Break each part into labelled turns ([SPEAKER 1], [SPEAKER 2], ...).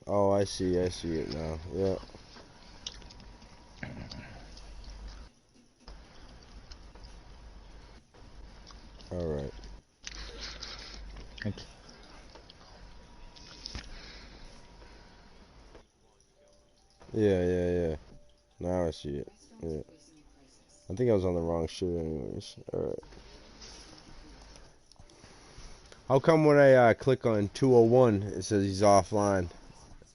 [SPEAKER 1] Oh, I see it now. Yeah. All right. Yeah. Now I see it. Yeah. I think I was on the wrong shit anyways. All right. How come when I click on 201, it says he's offline,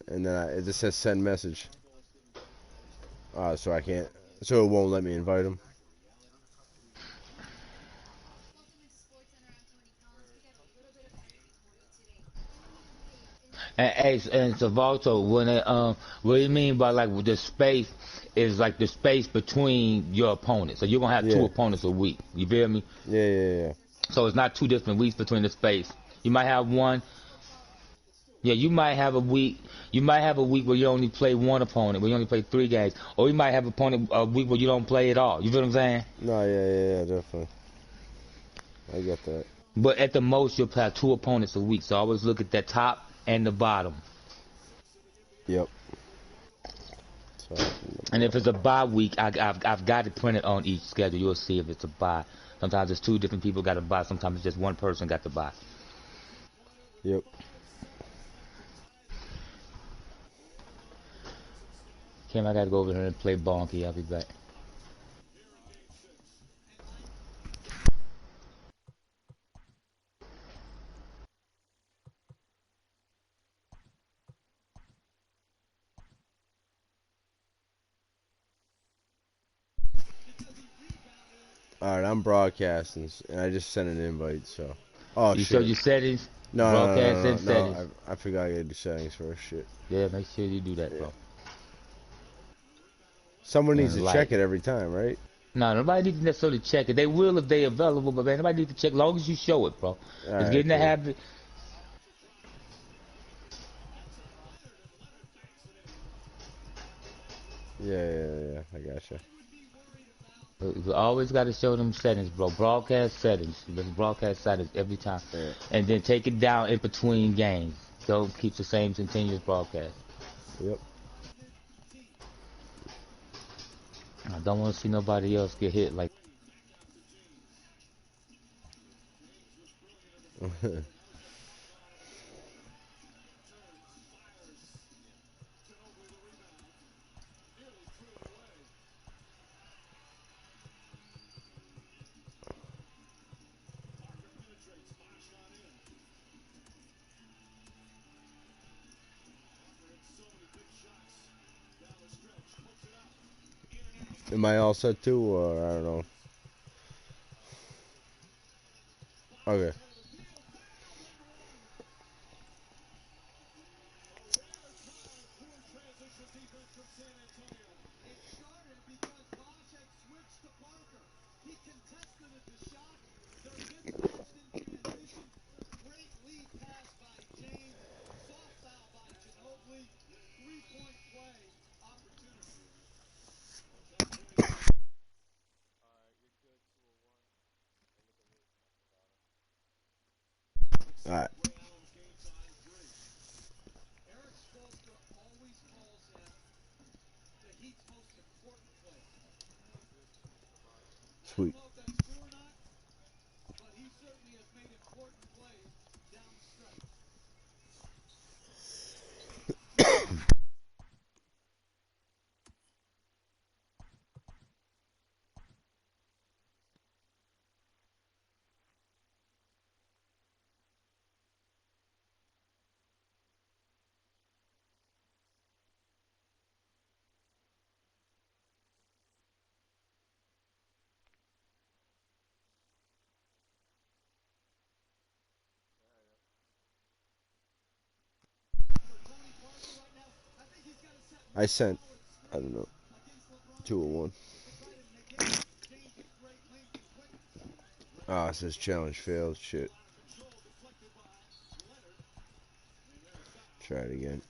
[SPEAKER 1] and then it just says send message? So I can't. So it won't let me invite him.
[SPEAKER 2] And Salvato, when it, what do you mean by like the space is like the space between your opponents? So you're gonna have two
[SPEAKER 1] Yeah.
[SPEAKER 2] opponents a week. You feel me?
[SPEAKER 1] Yeah.
[SPEAKER 2] So it's not two different weeks between the space. You might have one. Yeah, you might have a week. You might have a week where you only play one opponent, where you only play 3 games, or you might have a week where you don't play at all. You feel what I'm saying?
[SPEAKER 1] No, yeah, definitely. I get that.
[SPEAKER 2] But at the most, you'll have two opponents a week. So always look at the top and the bottom.
[SPEAKER 1] Yep. So,
[SPEAKER 2] And if it's a bye week, I've got it printed on each schedule. You'll see if it's a bye. Sometimes it's two different people got a bye. Sometimes it's just one person got the bye.
[SPEAKER 1] yep.
[SPEAKER 2] Kim, I gotta go over here and play Bonky. I'll be back.
[SPEAKER 1] All right, I'm broadcasting, and I just sent an invite. So. Oh
[SPEAKER 2] You show
[SPEAKER 1] shit.
[SPEAKER 2] your settings,
[SPEAKER 1] No, no, no,
[SPEAKER 2] broadcast
[SPEAKER 1] no,
[SPEAKER 2] and
[SPEAKER 1] no, no.
[SPEAKER 2] settings.
[SPEAKER 1] I forgot I gotta do settings first. Shit.
[SPEAKER 2] Yeah, make sure you do that,
[SPEAKER 1] Yeah.
[SPEAKER 2] bro.
[SPEAKER 1] Someone needs
[SPEAKER 2] And
[SPEAKER 1] to
[SPEAKER 2] like,
[SPEAKER 1] check it every time, right?
[SPEAKER 2] no, nobody needs to necessarily check it. They will if they available, but man, nobody needs to check. As long as you show it, bro.
[SPEAKER 1] All
[SPEAKER 2] It's
[SPEAKER 1] right,
[SPEAKER 2] getting the
[SPEAKER 1] cool.
[SPEAKER 2] habit.
[SPEAKER 1] Yeah. I gotcha.
[SPEAKER 2] You always got to show them settings, bro. Broadcast settings. Let's broadcast settings every time.
[SPEAKER 1] Yeah.
[SPEAKER 2] And then take it down in between games. Don't keep the same continuous broadcast.
[SPEAKER 1] Yep.
[SPEAKER 2] I don't want to see nobody else get hit like.
[SPEAKER 1] Am I all set too, or I don't know? Okay. All right. Sweet. I sent. I don't know. 201. Ah, it says challenge failed. Shit. Try it again.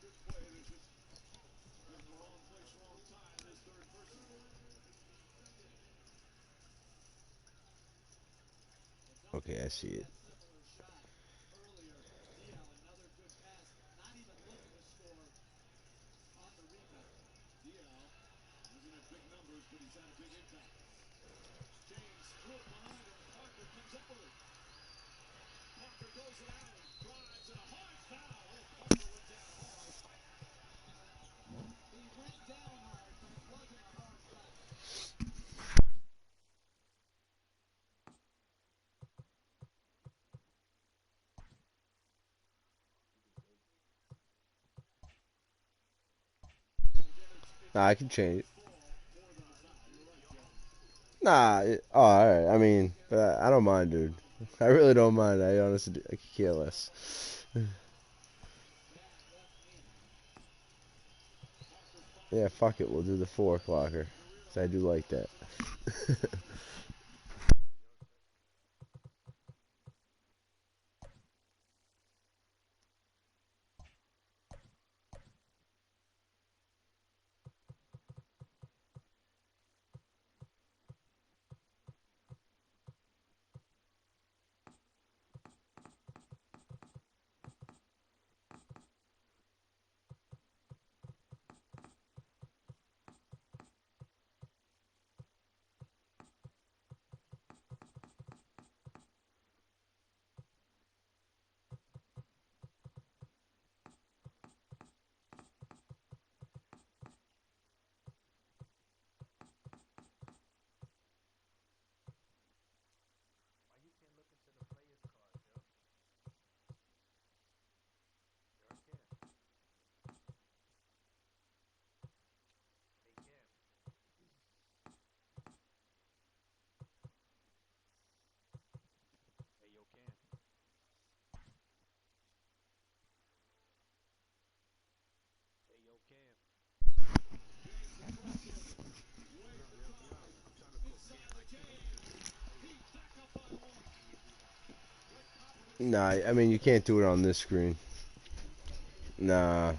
[SPEAKER 1] Okay, I see it. Nah, I can change it. Nah, oh, alright. I mean, but I don't mind, dude. I really don't mind. I honestly, I could care less. Yeah, fuck it. We'll do the 4 o'clocker. 'Cause I do like that. Nah, I mean, you can't do it on this screen. Nah.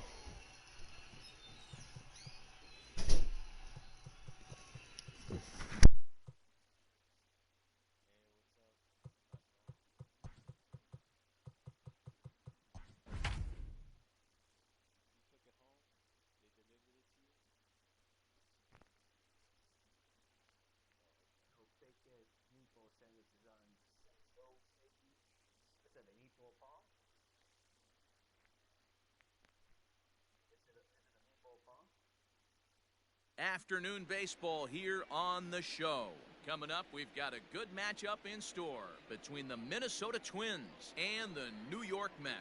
[SPEAKER 3] Afternoon baseball here on the show. Coming up, we've got a good matchup in store between the Minnesota Twins and the New York Mets.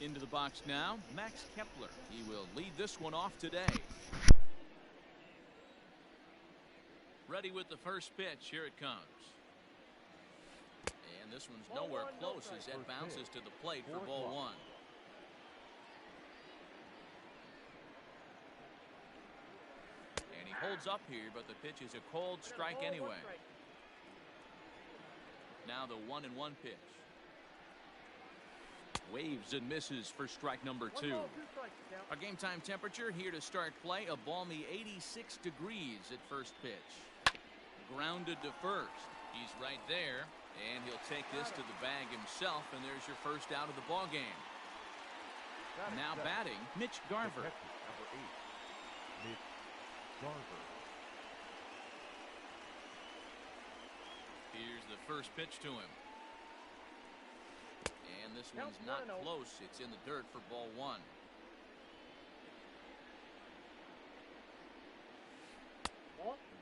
[SPEAKER 3] Into the box now, Max Kepler. He will lead this one off today. Ready with the first pitch. Here it comes. And this one's nowhere close as that bounces to the plate for ball one. And he holds up here, but the pitch is a cold strike anyway. Now the 1-1 pitch. Waves and misses for strike number 2. Our game time temperature here to start play, a balmy 86 degrees at first pitch. Grounded to first. He's right there, and he'll take this to the bag himself, and there's your first out of the ball game. Now batting, Mitch Garver.
[SPEAKER 4] Number 8, Mitch Garver.
[SPEAKER 3] Here's the first pitch to him. And this one's not close. It's in the dirt for ball one.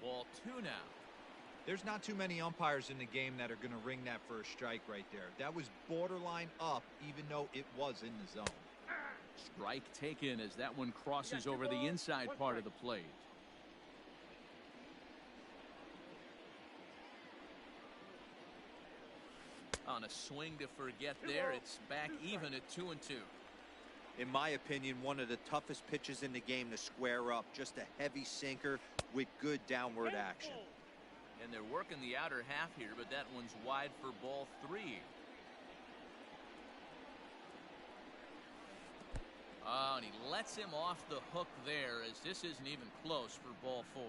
[SPEAKER 3] Ball two now.
[SPEAKER 5] There's not too many umpires in the game that are going to ring that first strike right there. That was borderline up, even though it was in the zone.
[SPEAKER 3] Strike taken as that one crosses over the inside part of the plate. On a swing to forget there, it's back even at 2-2.
[SPEAKER 5] In my opinion, one of the toughest pitches in the game to square up. Just a heavy sinker with good downward action.
[SPEAKER 3] And they're working the outer half here, but that one's wide for ball 3. Oh, and he lets him off the hook there as this isn't even close for ball 4.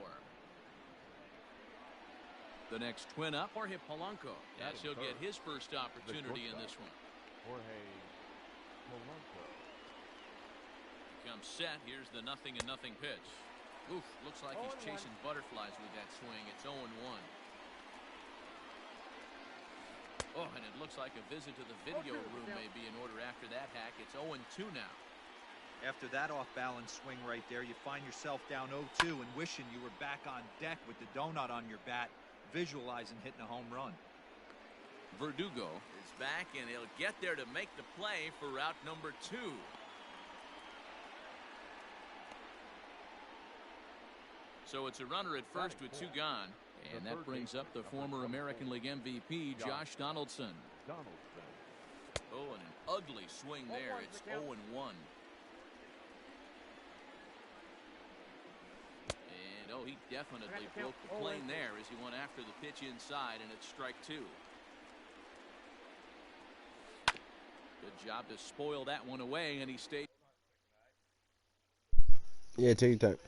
[SPEAKER 3] The next twin up, Jorge Polanco. Yes, he'll get
[SPEAKER 4] third.
[SPEAKER 3] his first opportunity in this one.
[SPEAKER 4] Jorge Polanco.
[SPEAKER 3] Comes set. Here's the 0-0 pitch. Oof, looks like he's chasing butterflies with that swing. It's 0-1. Oh, and it looks like a visit to the video room may be in order after that hack. It's 0-2 now.
[SPEAKER 5] After that off-balance swing right there, you find yourself down 0-2 and wishing you were back on deck with the donut on your bat, visualizing hitting a home run.
[SPEAKER 3] Verdugo is back, and he'll get there to make the play for route number 2. So it's a runner at first with 2 gone. And that brings up the former American League MVP, Josh Donaldson. Oh, and an ugly swing there. It's 0-1. And, oh, he definitely broke the plane there as he went after the pitch inside, and it's strike 2. Good job to spoil that one away, and he stayed.
[SPEAKER 1] Yeah, take your time.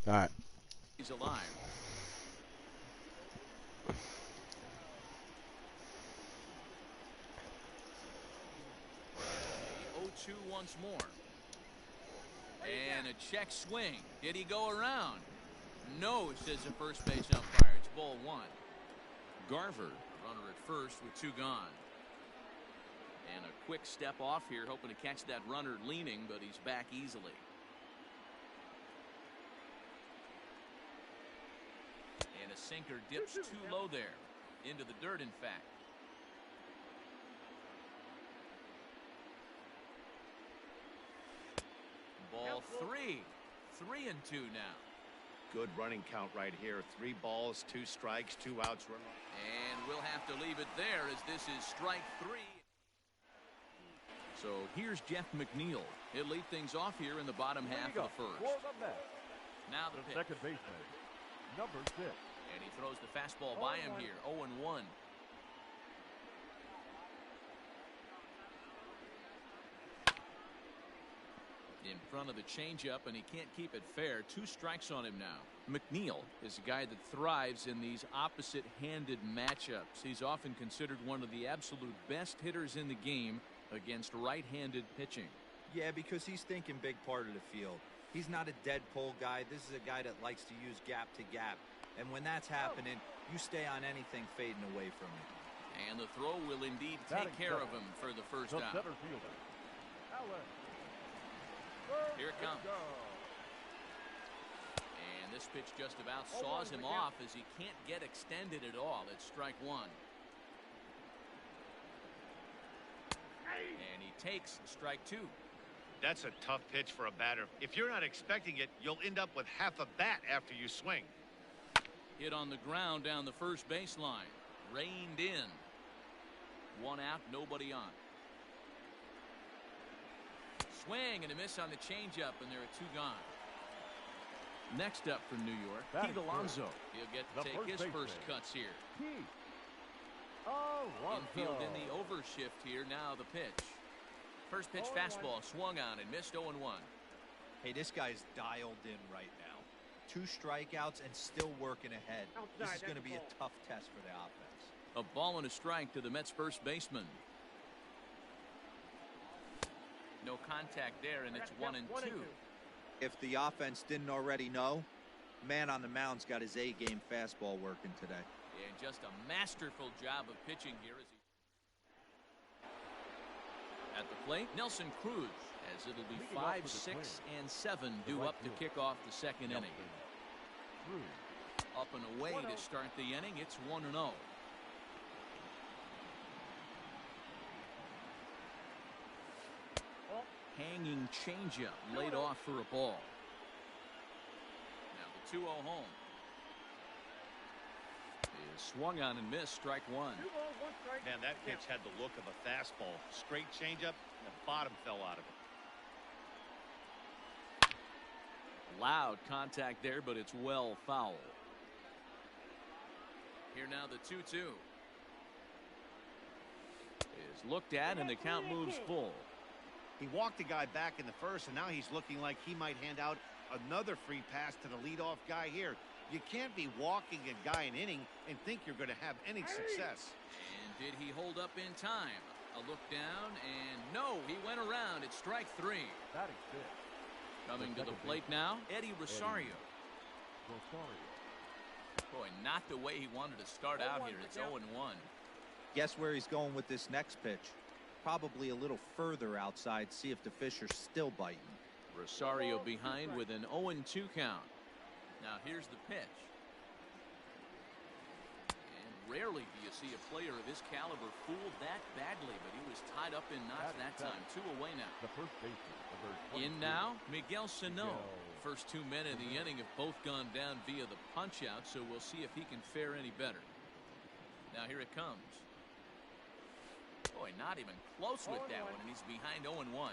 [SPEAKER 1] All right.
[SPEAKER 3] He's alive. 0-2 once more. And a check swing. Did he go around? No, says the first base umpire. It's ball 1. Garver, runner at first with 2 gone. And a quick step off here, hoping to catch that runner leaning, but he's back easily. And a sinker dips too low there. Into the dirt, in fact. Ball 3. 3-2 now.
[SPEAKER 6] Good running count right here. 3 balls, 2 strikes, 2 outs.
[SPEAKER 3] And we'll have to leave it there as this is strike 3. So here's Jeff McNeil. He'll lead things off here in the bottom half of the first. Now the pitch.
[SPEAKER 4] Second baseman, number 6.
[SPEAKER 3] And he throws the fastball by him here. 0-1. In front of the changeup, and he can't keep it fair. 2 strikes on him now. McNeil is a guy that thrives in these opposite-handed matchups. He's often considered one of the absolute best hitters in the game against right-handed pitching.
[SPEAKER 5] Yeah, because he's thinking big part of the field. He's not a dead pull guy. This is a guy that likes to use gap to gap. And when that's happening, you stay on anything fading away from it.
[SPEAKER 3] And the throw will indeed take care of him for the first out. Here it comes. And this pitch just about saws him off as he can't get extended at all. It's strike 1. And he takes strike 2.
[SPEAKER 6] That's a tough pitch for a batter. If you're not expecting it, you'll end up with half a bat after you swing.
[SPEAKER 3] Hit on the ground down the first baseline. Reined in. 1 out, nobody on. Swing and a miss on the changeup, and there are 2 gone. Next up from New York, Pete Alonso. He'll get to take his first cuts here. Infield in the overshift here. Now the pitch. First pitch fastball swung on and missed 0-1.
[SPEAKER 5] Hey, this guy's dialed in right now. 2 strikeouts and still working ahead. This is going to be a tough test for the offense.
[SPEAKER 3] A ball and a strike to the Mets first baseman. No contact there, and it's 1-2.
[SPEAKER 5] If the offense didn't already know, man on the mound's got his A-game fastball working today.
[SPEAKER 3] And just a masterful job of pitching here as he... At the plate, Nelson Cruz, as it'll be 5, 6, and 7 due up to kick off the second inning. Up and away to start the inning. It's 1-0. Hanging changeup laid off for a ball. Now the 2-0 home. Is swung on and missed, strike one.
[SPEAKER 6] Man, that pitch had the look of a fastball. Straight changeup, the bottom fell out of it.
[SPEAKER 3] Loud contact there, but it's well foul. Here now the 2-2. Is looked at and the count moves full.
[SPEAKER 6] He walked the guy back in the first, and now he's looking like he might hand out another free pass to the leadoff guy here. You can't be walking a guy an inning and think you're going to have any success.
[SPEAKER 3] And did he hold up in time? A look down, and no, he went around. It's strike 3.
[SPEAKER 4] That is good.
[SPEAKER 3] Coming to the plate now, Eddie Rosario. Boy, not the way he wanted to start out here. It's 0-1.
[SPEAKER 5] Guess where he's going with this next pitch? Probably a little further outside, see if the fish are still biting.
[SPEAKER 3] Rosario behind with an 0-2 count. Now here's the pitch. And rarely do you see a player of his caliber fooled that badly, but he was tied up in knots that time. 2 away now.
[SPEAKER 4] The first baseman.
[SPEAKER 3] In now, Miguel Sano. First 2 men in the inning have both gone down via the punch-out, so we'll see if he can fare any better. Now here it comes. Boy, not even close with that one, and he's behind 0-1.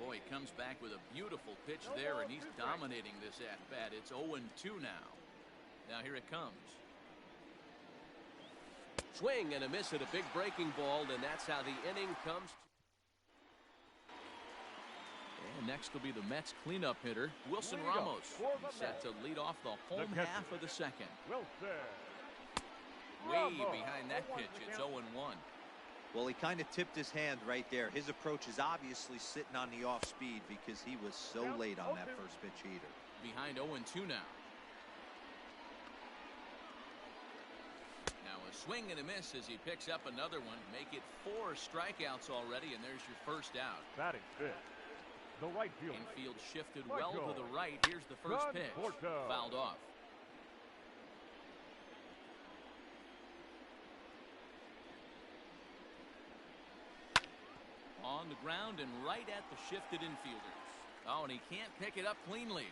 [SPEAKER 3] Boy, he comes back with a beautiful pitch there, and he's dominating this at-bat. It's 0-2 now. Now here it comes. Swing and a miss at a big breaking ball, and that's how the inning comes. And next will be the Mets cleanup hitter, Wilson Ramos. He's set to lead off the home half of the second. Way behind that pitch, it's 0-1.
[SPEAKER 5] Well, he kind of tipped his hand right there. His approach is obviously sitting on the off speed because he was so late on that first pitch heater.
[SPEAKER 3] Behind 0-2 now. Now a swing and a miss as he picks up another one. Make it 4 strikeouts already, and there's your first out.
[SPEAKER 4] That is good. The right field.
[SPEAKER 3] Infield shifted well to the right. Here's the first pitch. Fouled off. On the ground and right at the shifted infielders. Oh, and he can't pick it up cleanly.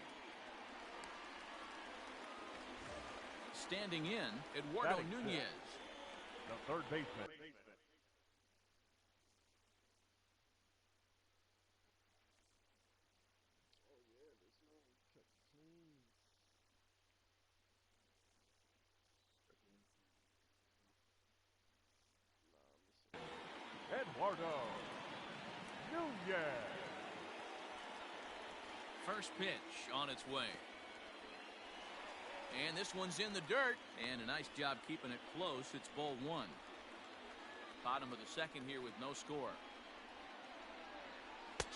[SPEAKER 3] Standing in, Eduardo Nunez.
[SPEAKER 4] The third baseman. Eduardo Nunez.
[SPEAKER 3] First pitch on its way. And this one's in the dirt. And a nice job keeping it close. It's ball 1. Bottom of the second here with no score.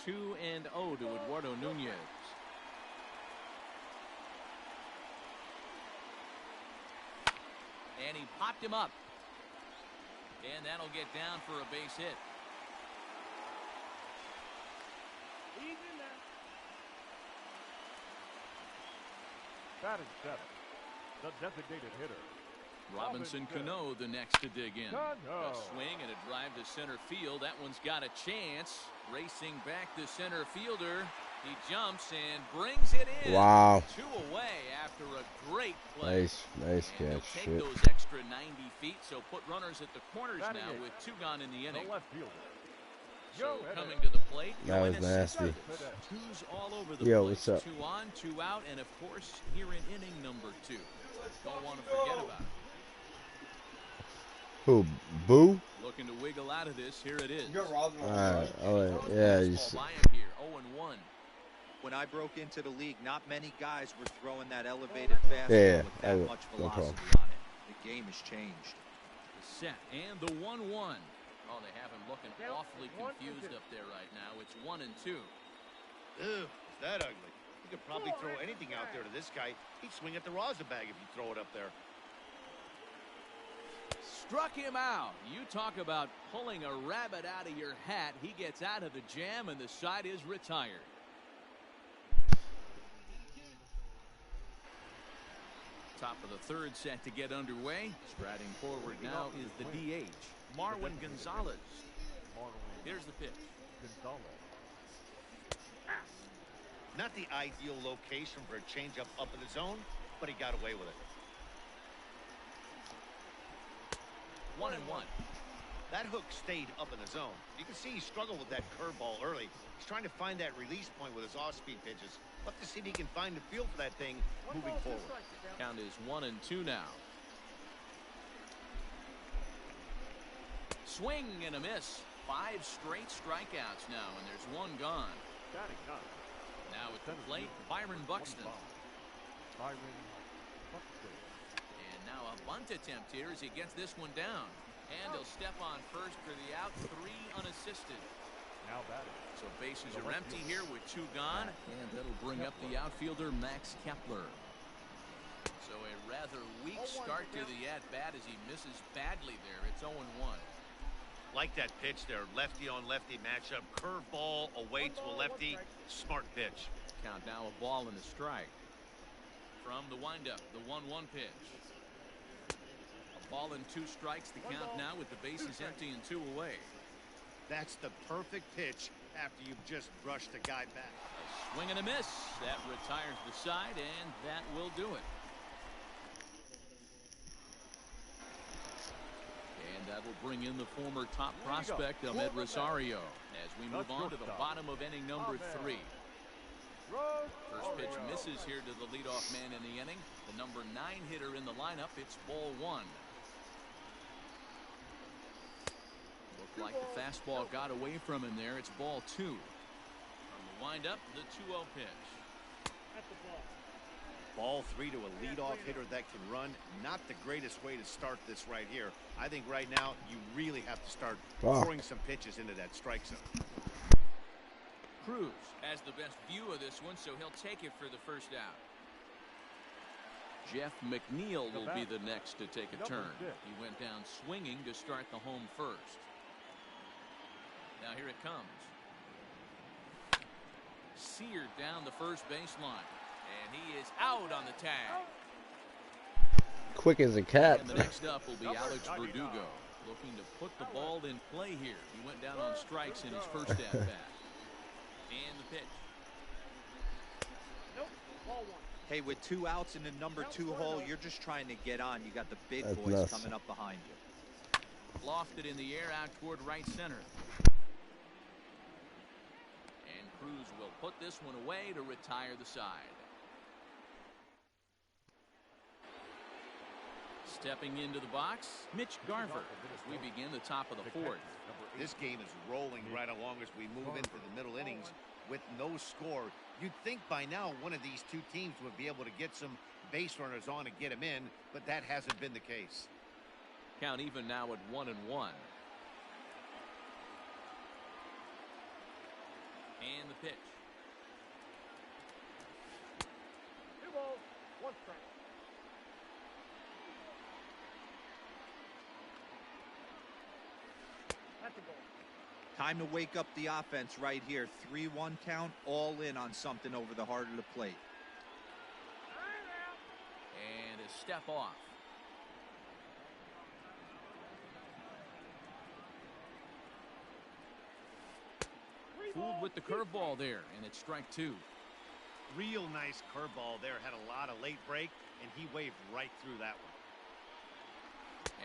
[SPEAKER 3] 2-0 to Eduardo Nunez. And he popped him up. And that'll get down for a base hit.
[SPEAKER 4] Batting 7. The designated hitter.
[SPEAKER 3] Robinson Cano the next to dig in. A swing and a drive to center field. That one's got a chance. Racing back to center fielder. He jumps and brings it in.
[SPEAKER 1] Wow.
[SPEAKER 3] 2 away after a great play.
[SPEAKER 1] Nice
[SPEAKER 3] And
[SPEAKER 1] catch.
[SPEAKER 3] take
[SPEAKER 1] Shit.
[SPEAKER 3] those extra 90 feet, so put runners at the corners now with 2 gone in the inning.
[SPEAKER 4] The left fielder.
[SPEAKER 3] So coming to the plate,
[SPEAKER 1] That was nasty.
[SPEAKER 3] Twos all over the
[SPEAKER 1] Yo,
[SPEAKER 3] place.
[SPEAKER 1] what's up?
[SPEAKER 3] 2 on, 2 out, and of course, here in inning number 2. Don't want to forget about it.
[SPEAKER 1] Who? Boo?
[SPEAKER 3] Looking to wiggle out of this. Here it is.
[SPEAKER 1] Alright. Oh, yeah.
[SPEAKER 3] Fastball by him here. 0-1.
[SPEAKER 5] When I broke into the league, not many guys were throwing that elevated fastball
[SPEAKER 1] Yeah,
[SPEAKER 5] with that much
[SPEAKER 1] no
[SPEAKER 5] velocity
[SPEAKER 1] problem.
[SPEAKER 5] on it. The game has changed.
[SPEAKER 3] The set and the 1-1. Oh, they have him looking awfully confused up there right now. It's 1 and 2.
[SPEAKER 6] Ew, is that ugly? You could probably throw anything out there to this guy. He'd swing at the rosin bag if you throw it up there.
[SPEAKER 3] Struck him out. You talk about pulling a rabbit out of your hat. He gets out of the jam, and the side is retired. Top of the third set to get underway. Striding forward now is the DH, Marwin Gonzalez. Here's the pitch.
[SPEAKER 6] Not the ideal location for a changeup up in the zone, but he got away with it.
[SPEAKER 3] 1 and 1.
[SPEAKER 6] That hook stayed up in the zone. You can see he struggled with that curveball early. He's trying to find that release point with his off-speed pitches. Love to see if he can find the feel for that thing moving forward.
[SPEAKER 3] Count is 1 and 2 now. Swing and a miss. 5 straight strikeouts now, and there's 1 gone. Now at the plate, Byron Buxton. And now a bunt attempt here as he gets this one down. And he'll step on first for the out, 3 unassisted. So bases are empty here with 2 gone, and that'll bring up the outfielder Max Kepler. So a rather weak start to the at-bat as he misses badly there. It's 0-1.
[SPEAKER 6] Like that pitch there, lefty on lefty matchup, curveball away to a lefty, smart pitch.
[SPEAKER 3] Count now a ball and a strike. From the windup, the 1-1 pitch. A ball and 2 strikes, the count now with the bases empty and 2 away.
[SPEAKER 6] That's the perfect pitch after you've just brushed the guy back.
[SPEAKER 3] A swing and a miss. That retires the side, and that will do it. And that will bring in the former top prospect, Ahmed Rosario, as we move on to the bottom of inning number 3. First pitch misses here to the leadoff man in the inning. The number 9 hitter in the lineup. It's ball 1. Looked like the fastball got away from him there. It's ball 2. From the windup, the 2-0 pitch.
[SPEAKER 6] Ball 3 to a leadoff hitter that can run. Not the greatest way to start this right here. I think right now you really have to start throwing some pitches into that strike zone.
[SPEAKER 3] Cruz has the best view of this one, so he'll take it for the first out. Jeff McNeil will be the next to take a turn. He went down swinging to start the home first. Now here it comes. Seared down the first baseline. And he is out on the tag.
[SPEAKER 1] Quick as a cat.
[SPEAKER 3] And the next up will be Alex Verdugo, looking to put the ball in play here. He went down on strikes in his first at bat. And the pitch.
[SPEAKER 5] Hey, with 2 outs in the number 2 hole, you're just trying to get on. You got the big
[SPEAKER 1] That's
[SPEAKER 5] boys
[SPEAKER 1] nuts.
[SPEAKER 5] coming up behind you.
[SPEAKER 3] Lofted in the air out toward right center. And Cruz will put this one away to retire the side. Stepping into the box, Mitch Garver, as we begin the top of the 4th.
[SPEAKER 6] This game is rolling right along as we move into the middle innings with no score. You'd think by now one of these 2 teams would be able to get some base runners on and get them in, but that hasn't been the case.
[SPEAKER 3] Count even now at 1-1. And the pitch.
[SPEAKER 4] 2 balls, 1 strike. That's a goal.
[SPEAKER 5] Time to wake up the offense right here. 3-1 count, all in on something over the heart of the plate.
[SPEAKER 3] And a step off. Fooled with the curveball there, and it's strike 2.
[SPEAKER 6] Real nice curveball there. Had a lot of late break, and he waved right through that one.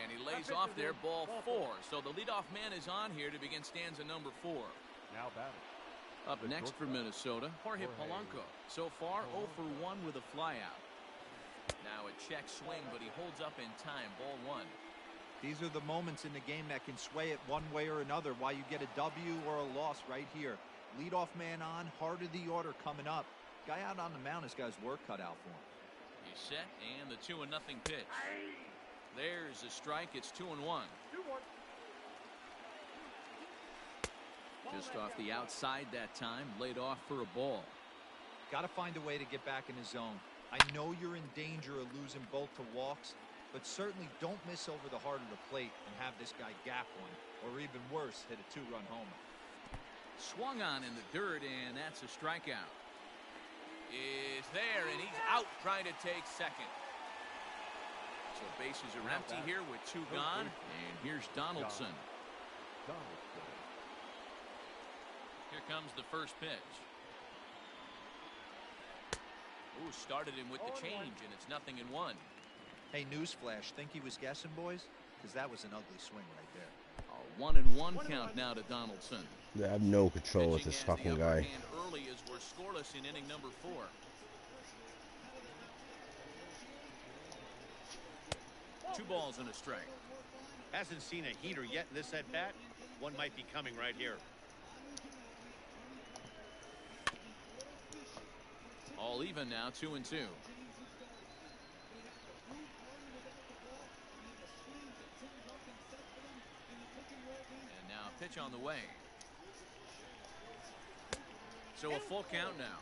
[SPEAKER 3] And he lays off there, ball 4. So the leadoff man is on here to begin stanza number 4.
[SPEAKER 4] Now batting.
[SPEAKER 3] Up next for Minnesota, Jorge Polanco. So far, 0 for 1 with a flyout. Now a check swing, but he holds up in time, ball 1.
[SPEAKER 5] These are the moments in the game that can sway it one way or another, why you get a W or a loss right here. Leadoff man on, heart of the order coming up. Guy out on the mound has got his work cut out for him.
[SPEAKER 3] He's set, and the 2-0 pitch. There's a strike. It's 2-1.
[SPEAKER 4] 2-1.
[SPEAKER 3] Just off the outside that time, laid off for a ball.
[SPEAKER 5] Got to find a way to get back in the zone. I know you're in danger of losing both to walks, but certainly don't miss over the heart of the plate and have this guy gap one, or even worse, hit a 2-run homer.
[SPEAKER 3] Swung on in the dirt, and that's a strikeout. Is there, and he's out trying to take second. So bases are empty here with 2 gone, and here's Donaldson. Here comes the first pitch. Ooh, started him with the change, and it's 0-1.
[SPEAKER 5] Hey, newsflash, think he was guessing, boys? Because that was an ugly swing right there.
[SPEAKER 3] A 1-1 count now to Donaldson.
[SPEAKER 1] I have no control with this fucking guy.
[SPEAKER 3] Early as we're scoreless in inning number 4. Two balls and a strike.
[SPEAKER 6] Hasn't seen a heater yet in this at bat. One might be coming right here.
[SPEAKER 3] All even now, 2-2. And now pitch on the way. So a full count now.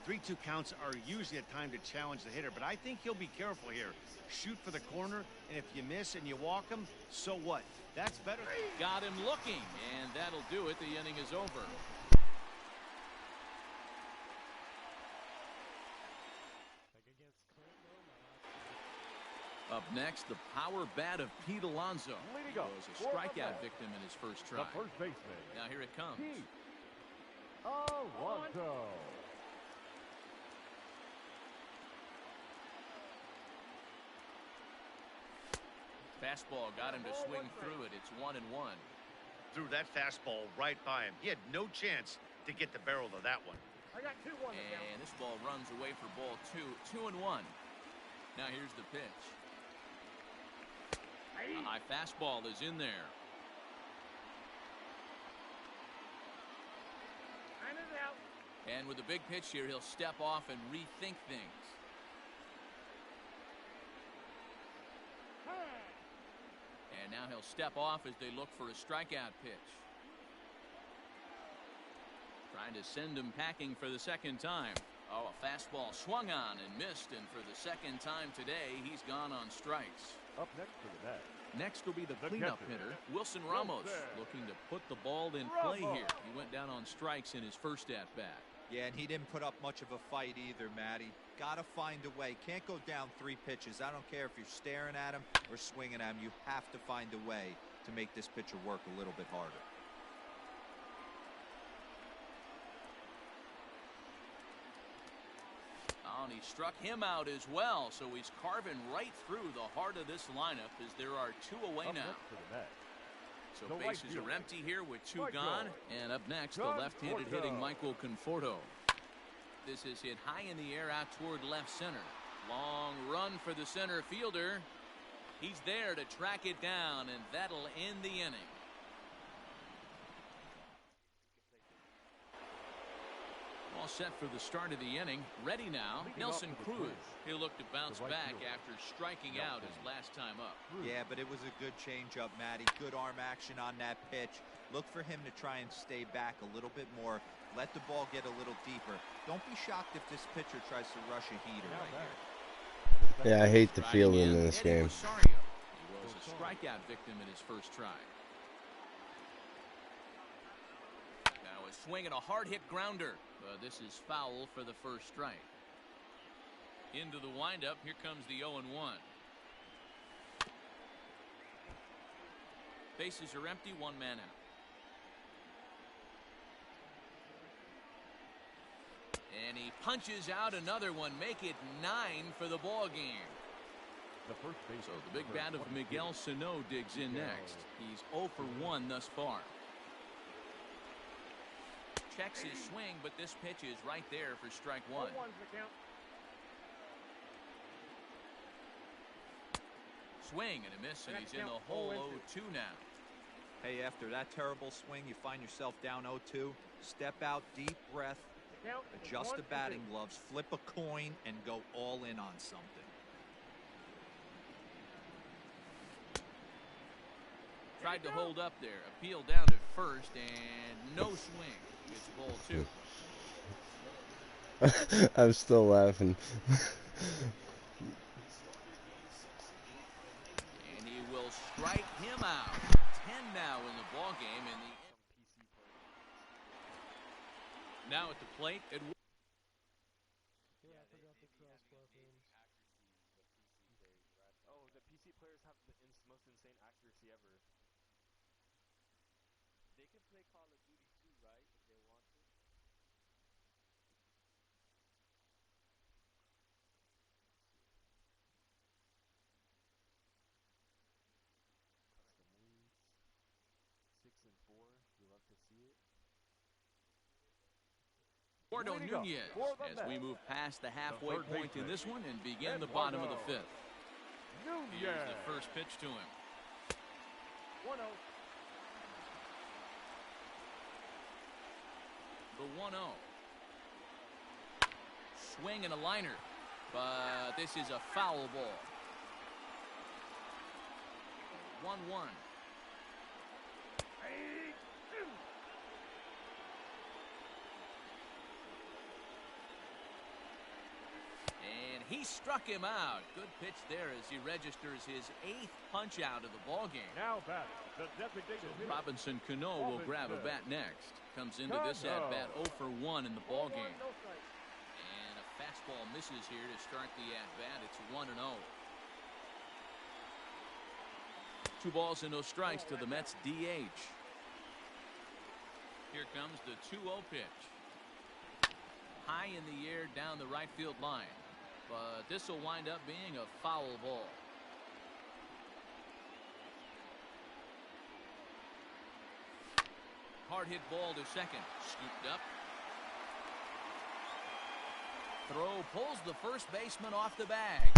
[SPEAKER 6] 3-2 counts are usually a time to challenge the hitter, but I think he'll be careful here. Shoot for the corner, and if you miss and you walk him, so what? That's better.
[SPEAKER 3] Got him looking, and that'll do it. The inning is over. Up next, the power bat of Pete Alonso. He was a strikeout victim in his first try.
[SPEAKER 4] The first baseman.
[SPEAKER 3] Now here it comes.
[SPEAKER 4] Pete Alonso.
[SPEAKER 3] Fastball got him to swing through it. It's 1-1.
[SPEAKER 6] Threw that fastball right by him. He had no chance to get the barrel of that one.
[SPEAKER 4] I got 2-1.
[SPEAKER 3] And this ball runs away for ball 2. 2-1. Now here's the pitch. A high fastball is in there. And with a big pitch here, he'll step off and rethink things. And now he'll step off as they look for a strikeout pitch. Trying to send him packing for the second time. Oh, a fastball swung on and missed, and for the second time today, he's gone on strikes.
[SPEAKER 4] Up next for the net.
[SPEAKER 3] Next will be the cleanup hitter, Wilson Ramos, looking to put the ball in play here. He went down on strikes in his first at-bat.
[SPEAKER 5] Yeah, and he didn't put up much of a fight either, Matty. Got to find a way. Can't go down 3 pitches. I don't care if you're staring at him or swinging at him. You have to find a way to make this pitcher work a little bit harder.
[SPEAKER 3] Oh, and he struck him out as well, so he's carving right through the heart of this lineup as there are 2 away
[SPEAKER 4] Up
[SPEAKER 3] now.
[SPEAKER 4] next for the net.
[SPEAKER 3] So
[SPEAKER 4] The
[SPEAKER 3] bases
[SPEAKER 4] right
[SPEAKER 3] are empty here with 2
[SPEAKER 4] Michael
[SPEAKER 3] gone. And up next, the left-handed
[SPEAKER 4] Conforto.
[SPEAKER 3] hitting Michael Conforto. This is hit high in the air out toward left center. Long run for the center fielder. He's there to track it down, and that'll end the inning. All set for the start of the inning. Ready now, Nelson Cruz. He'll look to bounce back after striking out his last time up.
[SPEAKER 5] Yeah, but it was a good changeup, Matty. Good arm action on that pitch. Look for him to try and stay back a little bit more. Let the ball get a little deeper. Don't be shocked if this pitcher tries to rush a heater right here.
[SPEAKER 1] Yeah, I hate the
[SPEAKER 3] Riding
[SPEAKER 1] fielding in this
[SPEAKER 3] Eddie
[SPEAKER 1] game.
[SPEAKER 3] Rosario. He was a strikeout victim in his first try. Now a swing and a hard hit grounder. This is foul for the first strike. Into the windup. Here comes the 0-1. Bases are empty. 1 man out. And he punches out another one. Make it 9 for the ball game.
[SPEAKER 4] The first base.
[SPEAKER 3] So the big bat of Miguel Sano digs in next. He's 0 for 1 thus far. Checks his swing, but this pitch is right there for strike one. Swing and a miss, and he's in the hole 0-2 now.
[SPEAKER 5] Hey, after that terrible swing, you find yourself down 0-2. Step out, deep breath, adjust the batting gloves, flip a coin, and go all in on something.
[SPEAKER 3] Tried to hold up there, appealed down to first, and no swing. It's ball 2.
[SPEAKER 1] I'm still laughing.
[SPEAKER 3] And he will strike him out. 10 now in the ball game. And now at the plate, it.
[SPEAKER 4] Yeah, I forgot the cross weapons. Oh, the PC players have the most insane accuracy ever. They can play Call of Duty too, right? If they want to. Custom wings. 6 and 4. We love to see it.
[SPEAKER 3] Eduardo Nunez as we move past the halfway point in this one and begin the bottom of the fifth. Here's the first pitch to him.
[SPEAKER 4] 1-0.
[SPEAKER 3] The 1-0. Swing and a liner, but this is a foul ball. 1-1. And he struck him out. Good pitch there as he registers his 8th punch out of the ball game.
[SPEAKER 4] Now batting, the designated hitter.
[SPEAKER 3] Robinson Cano will grab a bat next. Comes into this at bat 0 for 1 in the ball game. And a fastball misses here to start the at bat. It's 1-0. 2 balls and no strikes to the Mets DH. Here comes the 2-0 pitch. High in the air down the right field line. But this will wind up being a foul ball. Hard hit ball to second. Scooped up. Throw pulls the first baseman off the bag.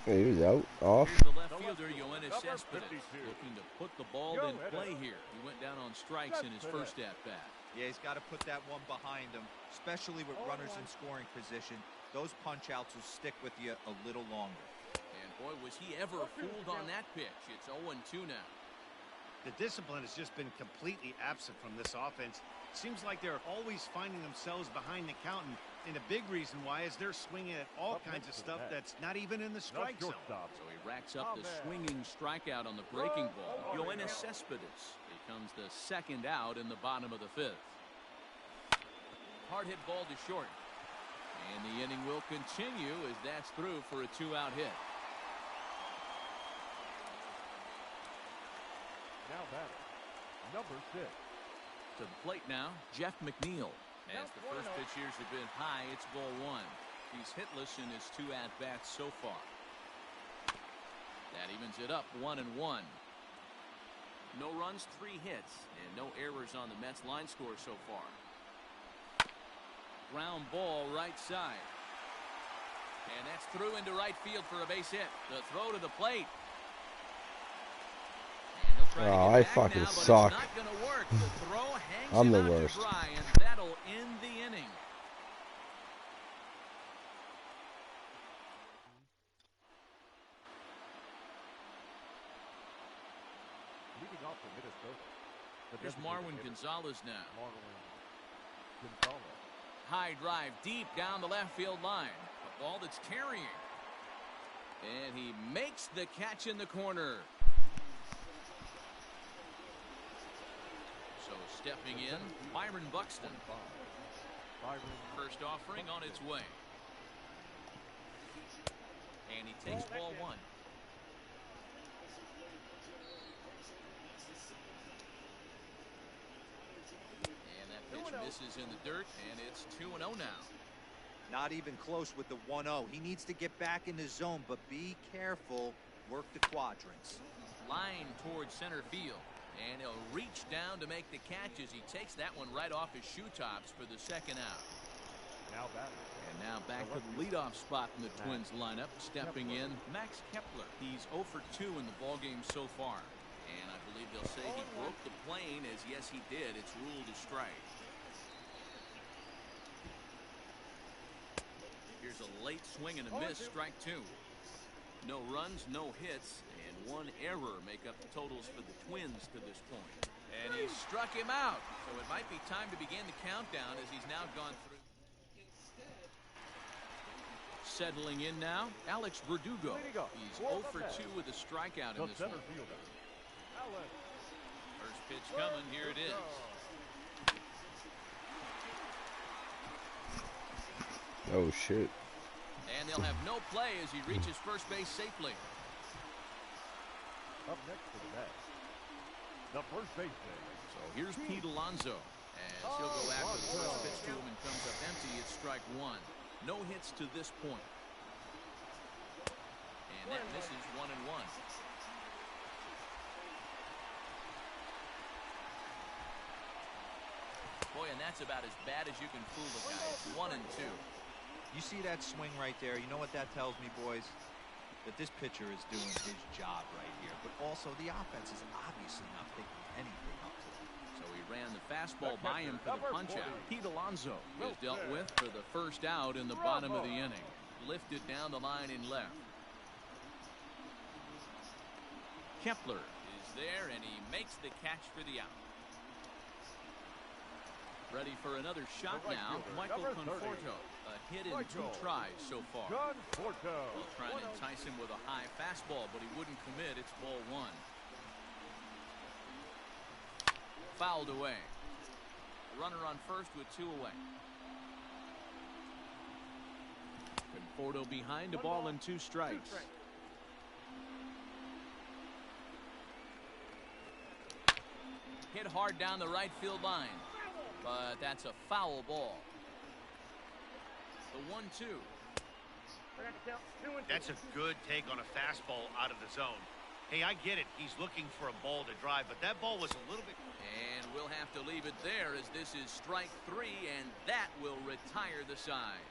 [SPEAKER 1] He was out, off.
[SPEAKER 3] Here's the left fielder, Yoenis Cespedes, looking to put the ball in play here. He went down on strikes in his first at-bat.
[SPEAKER 5] Yeah, he's got to put that one behind him, especially with runners in scoring position. Those punch-outs will stick with you a little longer.
[SPEAKER 3] And boy, was he ever fooled on that pitch. It's 0-2 now.
[SPEAKER 6] The discipline has just been completely absent from this offense. Seems like they're always finding themselves behind the count, and a big reason why is they're swinging at all kinds of stuff that's not even in the strike zone.
[SPEAKER 3] So he racks up the swinging strikeout on the breaking ball. Yoenis Cespedes becomes the second out in the bottom of the fifth. Hard hit ball to short. And the inning will continue as that's through for a 2-out hit.
[SPEAKER 4] Now batting, number 6.
[SPEAKER 3] To the plate now, Jeff McNeil. As the first pitch years have been high, it's ball 1. He's hitless in his 2 at-bats so far. That evens it up 1-1. No runs, 3 hits, and no errors on the Mets line score so far. Ground ball right side. And that's through into right field for a base hit. The throw to the plate.
[SPEAKER 1] Oh, I fucking suck. I'm the worst.
[SPEAKER 3] And that'll end the inning.
[SPEAKER 4] Leading off for Minnesota.
[SPEAKER 3] Here's Marwin Gonzalez now.
[SPEAKER 4] Marwin Gonzalez.
[SPEAKER 3] High drive deep down the left field line. A ball that's carrying. And he makes the catch in the corner. So stepping in, Byron Buxton. First offering on its way. And he takes ball 1. And that pitch misses in the dirt, and it's 2-0 now.
[SPEAKER 5] Not even close with the 1-0. He needs to get back in the zone, but be careful. Work the quadrants.
[SPEAKER 3] Line towards center field. And he'll reach down to make the catch as he takes that one right off his shoe tops for the second out.
[SPEAKER 4] Now batter.
[SPEAKER 3] And now back to the leadoff spot in the Twins lineup. Stepping in, Max Kepler. He's 0 for 2 in the ballgame so far. And I believe they'll say he broke the plane, as yes he did. It's ruled a strike. Here's a late swing and a miss, strike 2. No runs, no hits, and 1 error make up the totals for the Twins to this point. And he struck him out. So it might be time to begin the countdown as he's now gone through. Settling in now, Alex Verdugo. He's 0 for 2 with a strikeout in this one. First pitch coming, here it is.
[SPEAKER 1] Oh, shit.
[SPEAKER 3] And they'll have no play as he reaches first base safely.
[SPEAKER 4] Up next for the bat, the first baseman.
[SPEAKER 3] So here's Pete Alonso as he'll go after the first pitch to him and comes up empty. It's strike 1. No hits to this point. And that misses 1-1. Boy, and that's about as bad as you can fool the guy. It's 1-2.
[SPEAKER 5] You see that swing right there? You know what that tells me, boys? That this pitcher is doing his job right here. But also, the offense is obviously not picking anything up today.
[SPEAKER 3] So he ran the fastball by him for the punch-out. Pete Alonso is dealt with for the first out in the bottom of the inning. Lifted down the line in left. Kepler is there, and he makes the catch for the out. Ready for another shot now, Michael Conforto. A hit in 2 tries so far. They'll try and entice him with a high fastball, but he wouldn't commit. It's ball 1. Fouled away. Runner on first with 2 away. Conforto behind, a ball and 2 strikes. Hit hard down the right field line. But that's a foul ball. The 1-2.
[SPEAKER 6] That's a good take on a fastball out of the zone. Hey, I get it. He's looking for a ball to drive, but that ball was a little bit...
[SPEAKER 3] And we'll have to leave it there as this is strike 3, and that will retire the side.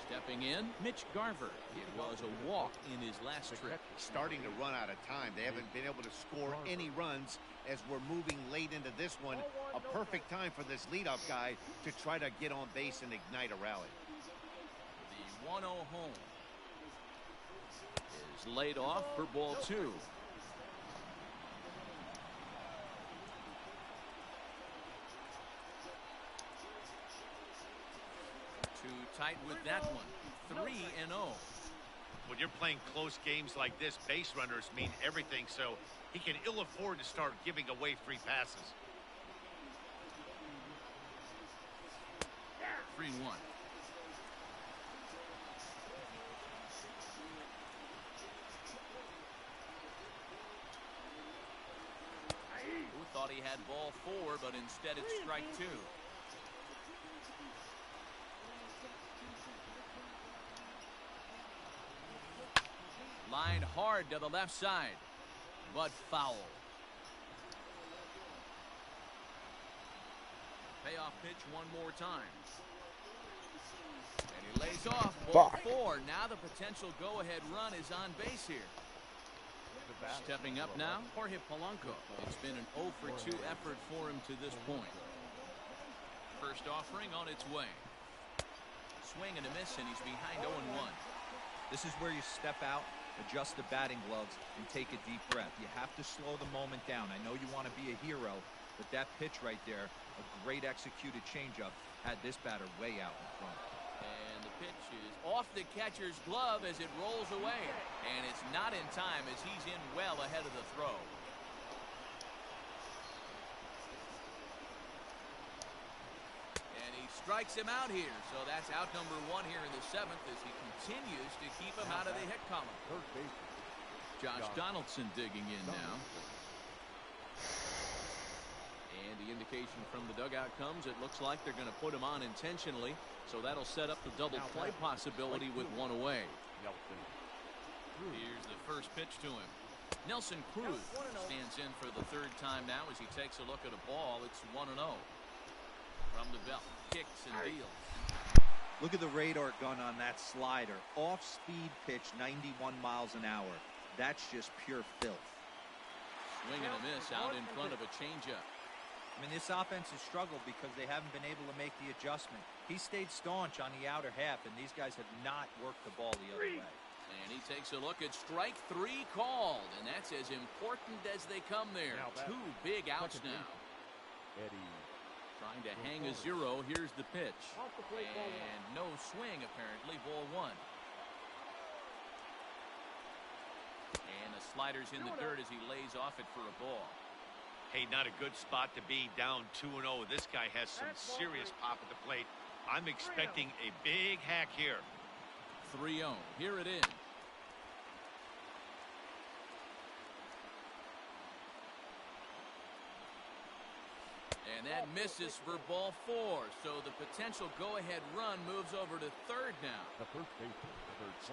[SPEAKER 3] Stepping in, Mitch Garver. It was a walk in his last trip.
[SPEAKER 6] Starting to run out of time. They haven't been able to score any runs as we're moving late into this one. A perfect time for this leadoff guy to try to get on base and ignite a rally.
[SPEAKER 3] The 1-0 home is laid off for ball 2. Too tight with that one. 3-0.
[SPEAKER 6] When you're playing close games like this, base runners mean everything, so he can ill afford to start giving away free passes.
[SPEAKER 3] 3-1. Who thought he had ball 4, but instead it's strike 2. Line hard to the left side, but foul. Payoff pitch one more time. And he lays off ball 4. Now the potential go-ahead run is on base here. Stepping up now, Jorge Polanco. It's been an 0 for 2 effort for him to this point. First offering on its way. Swing and a miss, and he's behind 0-1.
[SPEAKER 5] This is where you step out, adjust the batting gloves, and take a deep breath. You have to slow the moment down. I know you want to be a hero, but that pitch right there, a great executed changeup, had this batter way out in front.
[SPEAKER 3] And the pitch is off the catcher's glove as it rolls away. And it's not in time as he's in well ahead of the throw. And he strikes him out here. So that's out number 1 here in the 7th as he continues to keep him out of the hit column. Josh Donaldson digging in now. And the indication from the dugout comes, it looks like they're going to put him on intentionally. So that'll set up the double play possibility with one away. Here's the first pitch to him. Nelson Cruz stands in for the third time now as he takes a look at a ball. It's 1-0. From the belt, kicks and deals.
[SPEAKER 5] Look at the radar gun on that slider. Off-speed pitch, 91 miles an hour. That's just pure filth.
[SPEAKER 3] Swing and a miss out in front of a changeup.
[SPEAKER 5] I mean, this offense has struggled because they haven't been able to make the adjustment. He stayed staunch on the outer half, and these guys have not worked the ball the other way.
[SPEAKER 3] And he takes a look at strike 3 called, and that's as important as they come there. 2 big outs now. Trying to hang a 0. Here's the pitch. And no swing, apparently. Ball 1. And the slider's in the dirt as he lays off it for a ball.
[SPEAKER 6] Hey, not a good spot to be, down 2-0. This guy has some serious pop at the plate. I'm expecting a big hack here.
[SPEAKER 3] 3-0. Here it is. And that misses for ball 4. So the potential go-ahead run moves over to third now.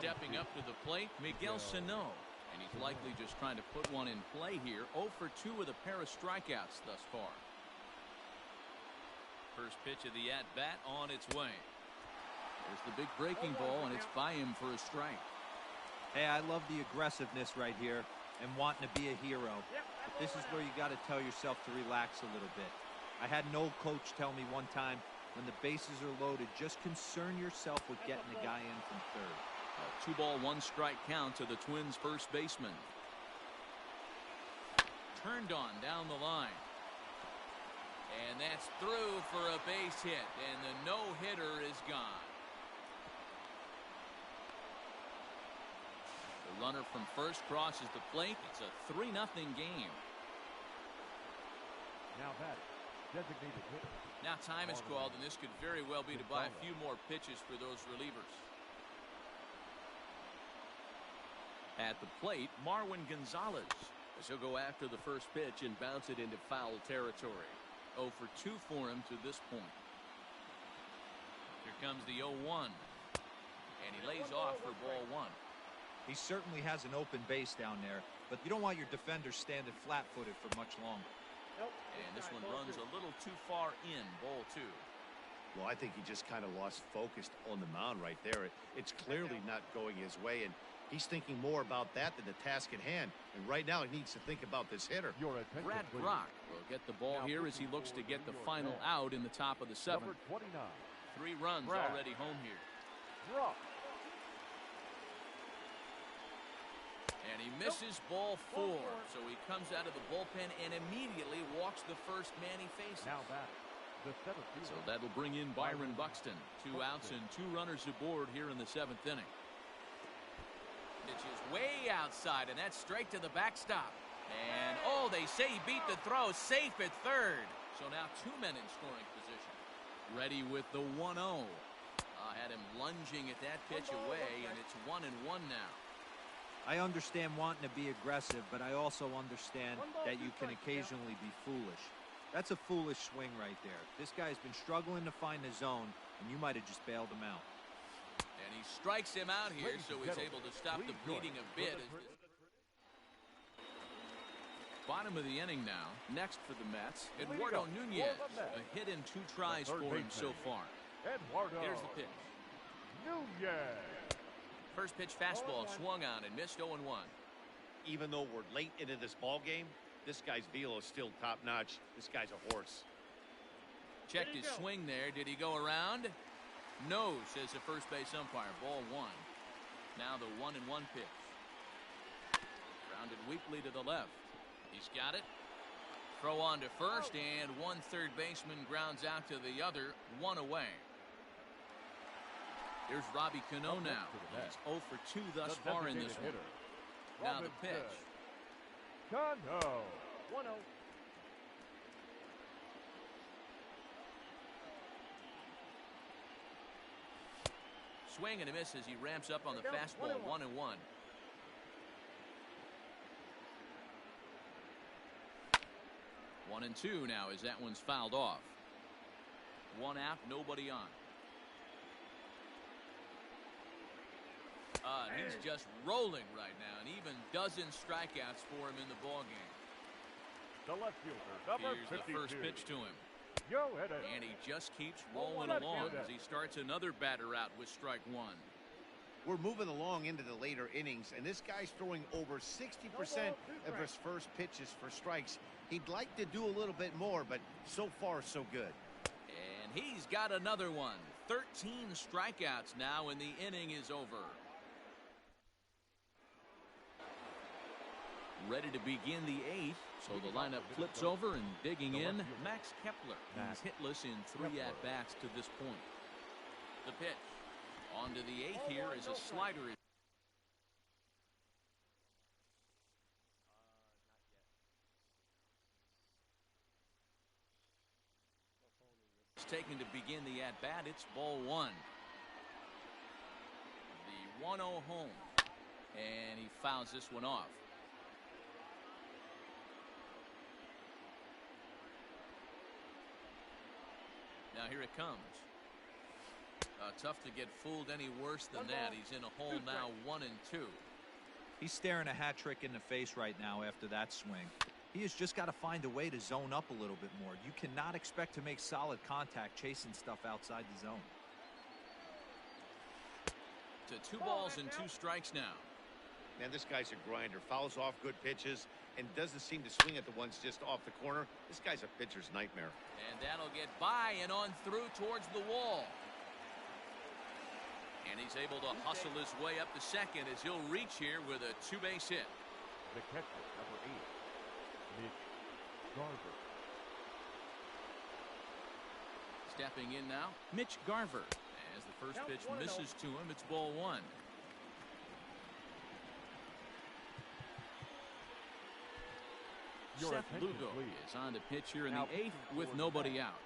[SPEAKER 3] Stepping up to the plate, Miguel Sano. And he's likely just trying to put one in play here. 0 for 2 with a pair of strikeouts thus far. First pitch of the at-bat on its way. There's the big breaking ball, and it's by him for a strike.
[SPEAKER 5] Hey, I love the aggressiveness right here and wanting to be a hero. But this is where you got to tell yourself to relax a little bit. I had an old coach tell me one time, when the bases are loaded, just concern yourself with getting the guy in from third.
[SPEAKER 3] A 2-ball, 1-strike count to the Twins' first baseman. Turned on down the line. And that's through for a base hit, and the no-hitter is gone. The runner from first crosses the plate. It's a 3-0 game.
[SPEAKER 4] Now batting, designated hitter.
[SPEAKER 3] Now time is called, and this could very well be to buy a few more pitches for those relievers. At the plate, Marwin Gonzalez. As he'll go after the first pitch and bounce it into foul territory. 0 for 2 for him to this point. Here comes the 0-1. And he lays off for ball 1.
[SPEAKER 5] He certainly has an open base down there, but you don't want your defenders standing flat-footed for much longer.
[SPEAKER 3] And this one runs a little too far in, ball 2.
[SPEAKER 6] Well, I think he just kind of lost focus on the mound right there. It's clearly not going his way, and he's thinking more about that than the task at hand. And right now, he needs to think about this hitter.
[SPEAKER 3] Brad Brock will get the ball here as he looks to get the final out in the top of the 7th. 3 runs already home here. And he misses ball 4. So he comes out of the bullpen and immediately walks the first man he faces. So that'll bring in Byron Buxton. 2 outs and 2 runners aboard here in the 7th inning. Pitch is way outside, and that's straight to the backstop. And, oh, they say he beat the throw. Safe at third. So now 2 men in scoring position. Ready with the 1-0. Had him lunging at that pitch away, and it's 1-1 now.
[SPEAKER 5] I understand wanting to be aggressive, but I also understand that you can occasionally be foolish. That's a foolish swing right there. This guy's been struggling to find the zone, and you might have just bailed him out.
[SPEAKER 3] And he strikes him out here, so he's able to stop the bleeding a bit. Bottom of the inning now. Next for the Mets, Eduardo Nunez. A hit in 2 tries for him so far. Here's the pitch. First pitch fastball swung on and missed 0-1.
[SPEAKER 6] Even though we're late into this ball game, this guy's velo is still top-notch. This guy's a horse.
[SPEAKER 3] Checked his swing there. Did he go around? No, says the first base umpire. Ball 1. Now the 1-1 pitch. Grounded weakly to the left. He's got it. Throw on to first, and 1 third baseman grounds out to the other. 1 away. Here's Robbie Cano now. He's 0 for 2 thus far in this one. Now the pitch.
[SPEAKER 4] Cano. 1-0.
[SPEAKER 3] Swing and a miss as he ramps up on the fastball. 1-1. 1-0 1-2 now as that one's fouled off. One out, nobody on. He's just rolling right now, and even dozen strikeouts for him in the ballgame.
[SPEAKER 7] The left fielder, number
[SPEAKER 3] Here's
[SPEAKER 7] 52.
[SPEAKER 3] the first pitch to him.
[SPEAKER 7] Yo, hit it.
[SPEAKER 3] And he just keeps rolling along as he starts another batter out with strike one.
[SPEAKER 6] We're moving along into the later innings, and this guy's throwing over 60% of his first pitches for strikes. He'd like to do a little bit more, but so far, so good.
[SPEAKER 3] And he's got another one. 13 strikeouts now, and the inning is over. Ready to begin the eighth, so the lineup flips over and digging in, Max Kepler. He's hitless in 3 at-bats to this point. The pitch. On to the eighth here as a slider is taken to begin the at-bat. It's ball one. The 1-0 home. And he fouls this one off. Now here it comes. Tough to get fooled any worse than that. He's in a hole now, 1-2.
[SPEAKER 5] He's staring a hat trick in the face right now after that swing. He has just got to find a way to zone up a little bit more. You cannot expect to make solid contact chasing stuff outside the zone.
[SPEAKER 3] To 2 balls and 2 strikes now.
[SPEAKER 6] Man, this guy's a grinder. Fouls off good pitches and doesn't seem to swing at the ones just off the corner. This guy's a pitcher's nightmare.
[SPEAKER 3] And that'll get by and on through towards the wall. And he's able to hustle his way up to second as he'll reach here with a 2-base hit.
[SPEAKER 7] The catcher, number 8, Mitch Garver.
[SPEAKER 3] Stepping in now, Mitch Garver. As the first pitch misses to him, it's ball one. Seth Lugo is on to pitch here in the eighth with nobody out.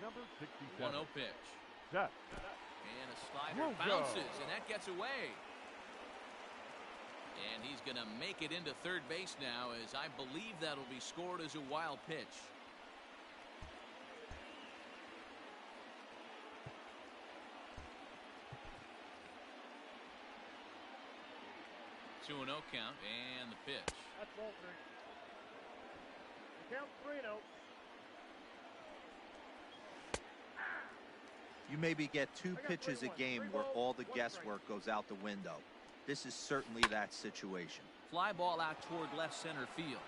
[SPEAKER 7] Number 67.
[SPEAKER 3] 1-0 pitch.
[SPEAKER 7] Seth.
[SPEAKER 3] And a slider bounces, and that gets away. And he's going to make it into third base now, as I believe that'll be scored as a wild pitch. Two 2-0 count, and the pitch.
[SPEAKER 7] That's ball three. The count 3-0.
[SPEAKER 5] You maybe get 2 pitches a game where all the guesswork goes out the window. This is certainly that situation.
[SPEAKER 3] Fly ball out toward left center field.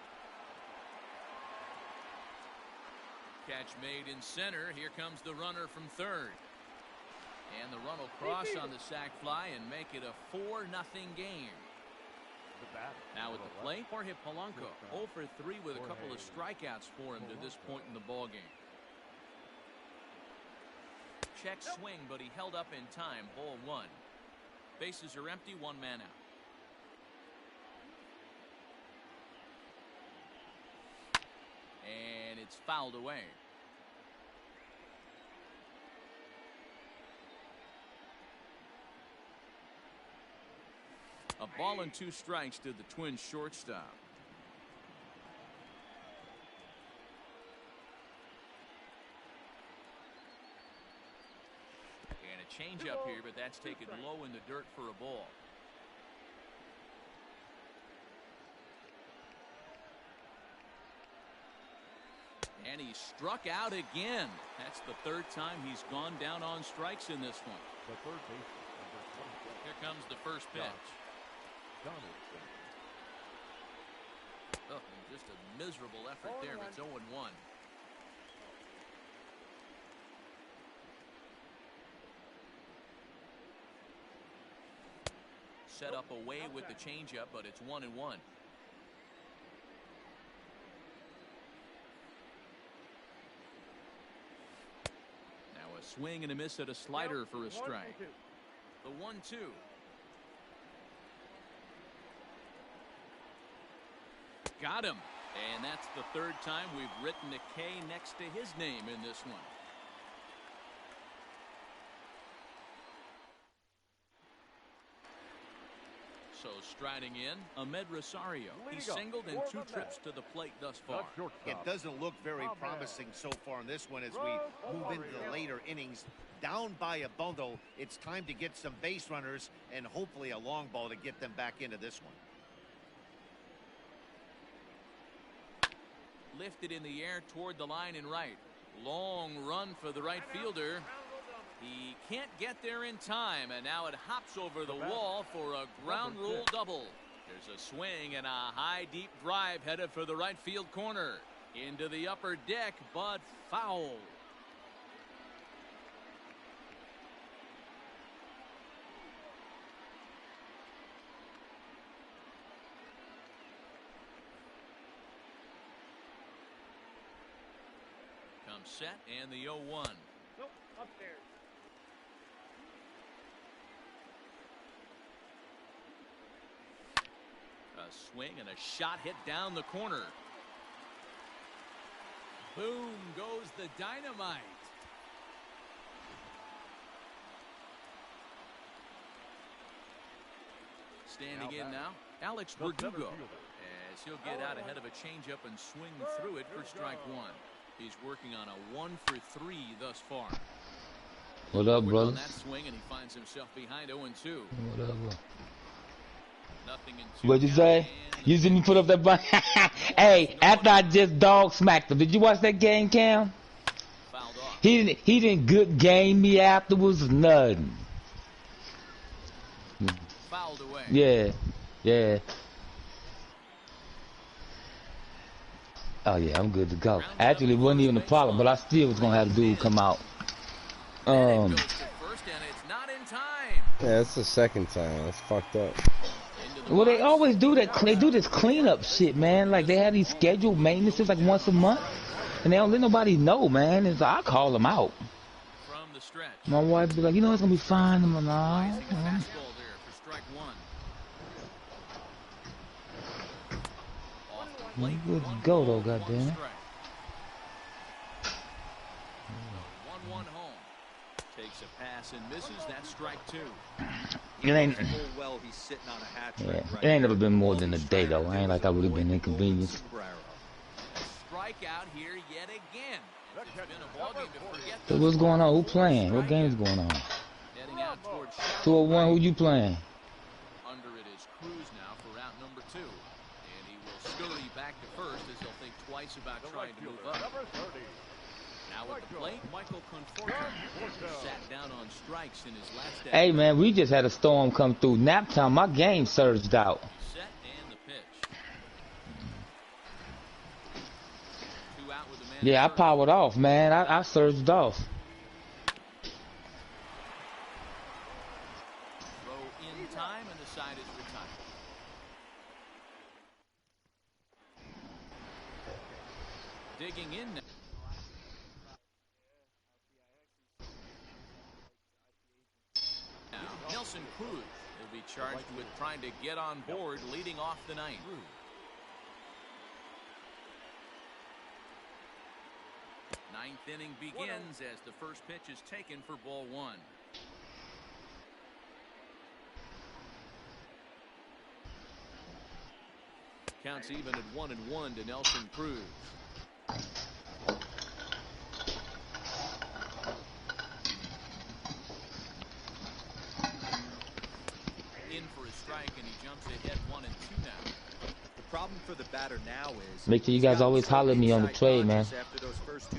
[SPEAKER 3] Catch made in center. Here comes the runner from third. And the run will cross on the sac fly and make it a 4-0 game. Now at the plate, Jorge Polanco, 0 for 3 with a couple of strikeouts for him to this point in the ballgame. Check swing, but he held up in time. Ball one. Bases are empty, 1 man out. And it's fouled away. A ball and 2 strikes to the Twins shortstop. And a changeup here, but that's taken low in the dirt for a ball. And he struck out again. That's the 3rd time he's gone down on strikes in this one.
[SPEAKER 7] The third baseman, number 24.
[SPEAKER 3] Here comes the first pitch. Oh, just a miserable effort there. It's 0-1. Set up away with the changeup, but it's 1-1. Now a swing and a miss at a slider for a strike. The 1-2. Got him. And that's the 3rd time we've written a K next to his name in this one. So striding in, Ahmed Rosario. He's singled in 2 trips to the plate thus far.
[SPEAKER 6] It doesn't look very promising so far in this one as we move into the later innings. Down by a bundle, it's time to get some base runners and hopefully a long ball to get them back into this one.
[SPEAKER 3] Lifted in the air toward the line and right. Long run for the right fielder. He can't get there in time, and now it hops over the wall for a ground rule double. There's a swing and a high deep drive headed for the right field corner. Into the upper deck, but foul. Comes set and the 0-1.
[SPEAKER 7] Nope, upstairs.
[SPEAKER 3] A swing and a shot hit down the corner. Boom goes the dynamite. Standing in now, Alex Verdugo, as he'll get out ahead of a changeup and swing through it for strike 1. He's working on a 1 for 3 thus far.
[SPEAKER 2] What up, brother?
[SPEAKER 3] On that swing, and he finds himself behind 0-2.
[SPEAKER 2] What up, bro?
[SPEAKER 3] Nothing in 2.
[SPEAKER 2] What'd you say? You see me put up that button? Hey, after I just dog smacked him, did you watch that game, Cam?
[SPEAKER 3] Fouled off.
[SPEAKER 2] He didn't good game me afterwards, nothing.
[SPEAKER 3] Fouled away.
[SPEAKER 2] Yeah, yeah. Oh yeah, I'm good to go. Actually, it wasn't even a problem, but I still was gonna have the dude come out.
[SPEAKER 3] And it goes to first, and it's not in time.
[SPEAKER 1] Yeah, it's the second time. That's fucked up.
[SPEAKER 2] Well, they always do that. They do this cleanup shit, man. Like they have these scheduled maintenances like once a month, and they don't let nobody know, man. It's I call them out.
[SPEAKER 3] From the stretch.
[SPEAKER 2] My wife be like, you know, it's gonna be fine. I'm like, nah.
[SPEAKER 3] Rising a fastball there for strike 1. Off the plate,
[SPEAKER 2] Good to
[SPEAKER 3] 1
[SPEAKER 2] go
[SPEAKER 3] ball,
[SPEAKER 2] though,
[SPEAKER 3] 1
[SPEAKER 2] goddamn.
[SPEAKER 3] strike. 1-1 home. Takes a pass and misses. That's strike 2.
[SPEAKER 2] It ain't.
[SPEAKER 5] Full well, he's sitting on a hat
[SPEAKER 2] Yeah,
[SPEAKER 5] trick right
[SPEAKER 2] it ain't
[SPEAKER 5] now.
[SPEAKER 2] never been more than a day though. I ain't like I really been inconvenienced.
[SPEAKER 3] Strikeout here yet again. It's been a ball game to forget
[SPEAKER 2] So
[SPEAKER 3] those
[SPEAKER 2] what's going on? Who
[SPEAKER 3] scores.
[SPEAKER 2] playing? What game's going on?
[SPEAKER 3] Heading out towards
[SPEAKER 2] 201. Who you playing?
[SPEAKER 3] Under it is Cruz now for route number 2. And he will scurry back to first as he'll think twice about trying to move up. Now at the plate, Michael Conforto sat down on strikes in his last day.
[SPEAKER 2] Hey man, we just had a storm come through. Nap time, my game surged out.
[SPEAKER 3] Set and the pitch. 2 out with the man.
[SPEAKER 2] Yeah, I
[SPEAKER 3] at third.
[SPEAKER 2] powered off, man. I surged off.
[SPEAKER 3] Throw in time and the side is retired. Digging in now. Nelson Cruz will be charged with trying to get on board leading off the ninth. Ninth inning begins as the first pitch is taken for ball 1. Counts even at 1-1 to Nelson Cruz. In for a strike, and he jumps ahead 1-2 now.
[SPEAKER 5] The problem for the batter now is
[SPEAKER 2] Make sure you guys always holler at me on the trade, man.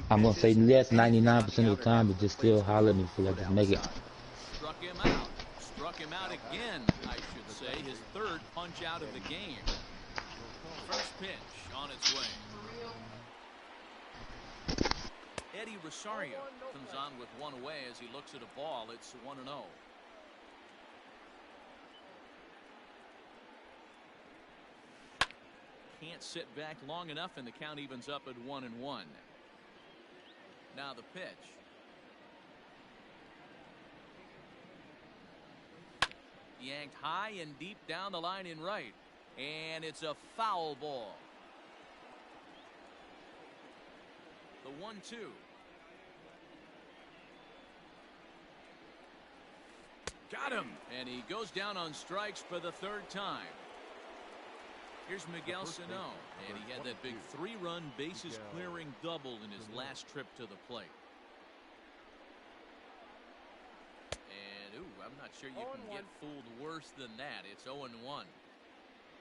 [SPEAKER 2] I'm gonna say yes 99% of the time, but just still holler at me for like just make it.
[SPEAKER 3] Struck him out. Struck him out again, I should say. His 3rd punch out of the game. First pitch on its way. Eddie Rosario comes on with 1 away as he looks at a ball. It's 1-0. Can't sit back long enough, and the count evens up at 1-1. Now the pitch. Yanked high and deep down the line in right. And it's a foul ball. The 1-2. Got him. And he goes down on strikes for the third time. Here's Miguel Sano, and he had that big 3-run bases clearing double in his last trip to the plate. And, ooh, I'm not sure you can get fooled worse than that. It's 0-1.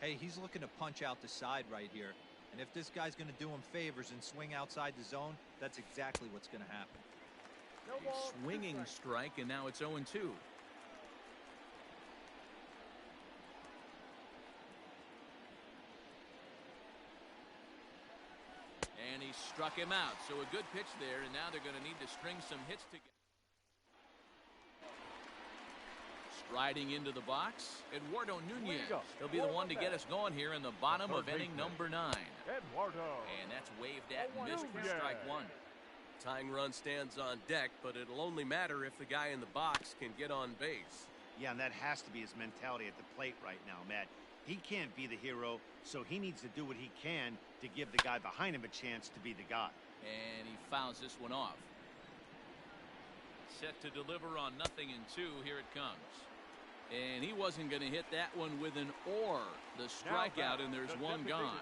[SPEAKER 5] Hey, he's looking to punch out the side right here. And if this guy's going to do him favors and swing outside the zone, that's exactly what's going to happen.
[SPEAKER 3] A swinging strike, and now it's 0-2. And he struck him out. So a good pitch there, and now they're going to need to string some hits together. Striding into the box, Eduardo Nunez. He'll be the one to get us going here in the bottom of inning number 9. And that's waved at and missed for strike 1.
[SPEAKER 8] Tying run stands on deck, but it'll only matter if the guy in the box can get on base.
[SPEAKER 6] Yeah, and that has to be his mentality at the plate right now, Matt. He can't be the hero, so he needs to do what he can to give the guy behind him a chance to be the guy.
[SPEAKER 3] And he fouls this one off. Set to deliver on 0-2. Here it comes. And he wasn't going to hit that one with an or. The strikeout, and there's one gone.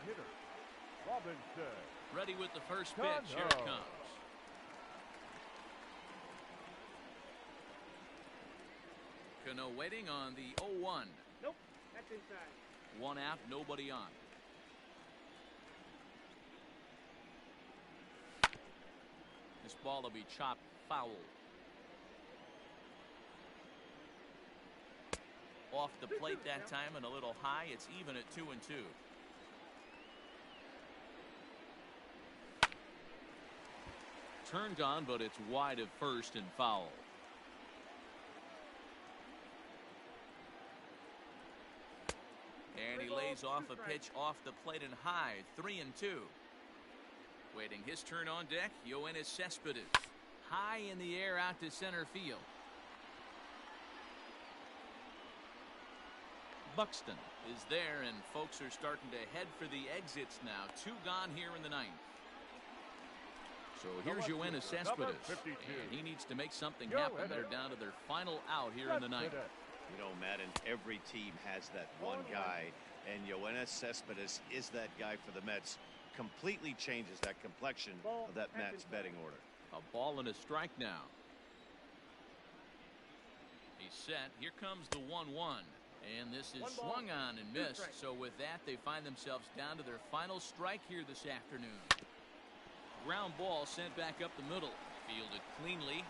[SPEAKER 3] Ready with the first pitch. Here it comes. Cano waiting on the 0-1.
[SPEAKER 7] Nope, that's inside.
[SPEAKER 3] One out, nobody on. This ball will be chopped foul. Off the plate that time and a little high. It's even at 2-2. Turned on, but it's wide of first and foul. And he lays off a pitch off the plate and high. 3-2. Waiting his turn on deck, Yoenis Cespedes. High in the air out to center field. Buxton is there, and folks are starting to head for the exits now. 2 gone here in the 9th. So here's Yoenis Cespedes, and he needs to make something happen. They're down to their final out here in the 9th.
[SPEAKER 6] You know, Matt, and every team has that one guy, and Yoenis Cespedes is that guy for the Mets. Completely changes that complexion of that Mets betting order.
[SPEAKER 3] A ball and a strike now. He's set. Here comes the 1-1. And this is swung on and missed. So with that, they find themselves down to their final strike here this afternoon. Ground ball sent back up the middle. Fielded cleanly.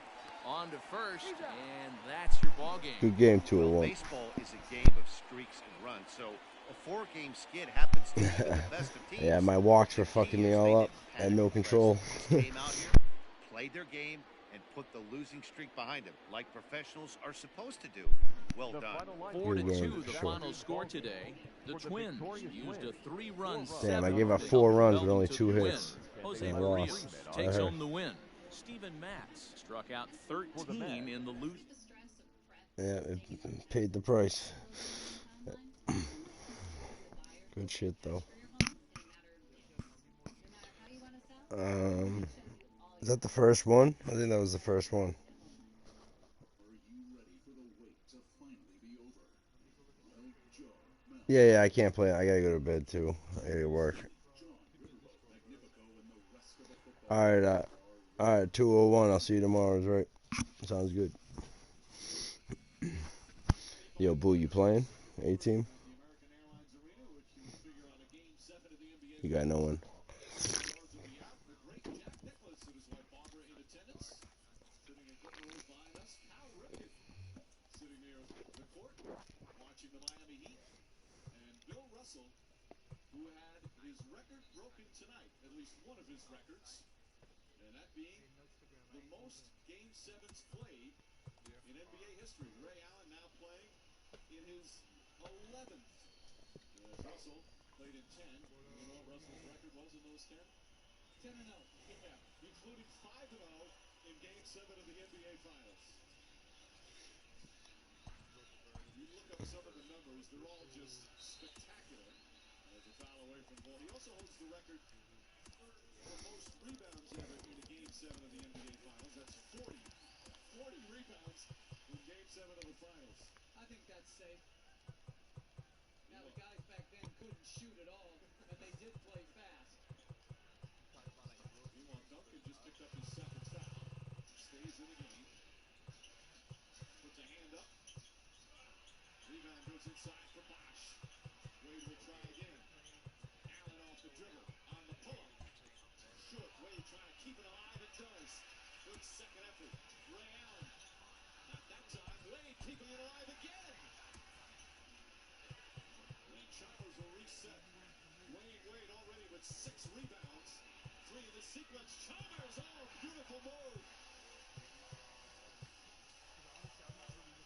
[SPEAKER 3] On to first, and that's your ball game.
[SPEAKER 1] Good game, 2-1.
[SPEAKER 6] Baseball is a game of streaks and runs, so a 4-game skid happens to be the best of teams.
[SPEAKER 1] Yeah, my walks were fucking me all up. I had no control.
[SPEAKER 6] Came out here, played their game, and put the losing streak behind them, like professionals are supposed to do. Well done.
[SPEAKER 3] 4-2, the final score today. The Twins used a 3-run.
[SPEAKER 1] Damn, I gave up 4 runs with only 2 hits.
[SPEAKER 3] Jose
[SPEAKER 1] I
[SPEAKER 3] Barrios
[SPEAKER 1] lost.
[SPEAKER 3] takes home the win. Steven Matz struck out 13 in the lose.
[SPEAKER 1] Yeah, it paid the price. Good shit, though. Is that the first one? I think that was the first one. Yeah, I can't play. I gotta go to bed, too. I gotta work. Alright, 2:01. I'll see you tomorrow, is right? Sounds good. Yo, Boo, you playing? A-team? You got no one.
[SPEAKER 9] Who had his record broken tonight, at least one of his records, and that being the most Game 7s played in NBA history. Ray Allen now playing in his 11th. Russell played in 10. You know what Russell's record was in those 10? 10-0. Yeah, including 5-0 in Game 7 of the NBA Finals. You look up some of the numbers, they're all just spectacular. There's a foul away from the ball. He also holds the record for most rebounds ever in a Game 7 of the NBA Finals. That's 40. 40 rebounds in Game 7 of the Finals. think that's safe. Now the guys back then couldn't shoot at all, and they did play fast. Meanwhile, Duncan just picked up his second foul. Stays in the game. Puts a hand up. Rebound goes inside for Bosch. Wade will try again. Allen off the dribble. On the pull-up. Short. Wade trying to keep it alive. It does. Good second effort. Ray Allen. Not that time. Wade keeping it alive again. And Chalmers will reset. Wade already with 6 rebounds. 3 in the sequence. Chalmers. Oh, beautiful move.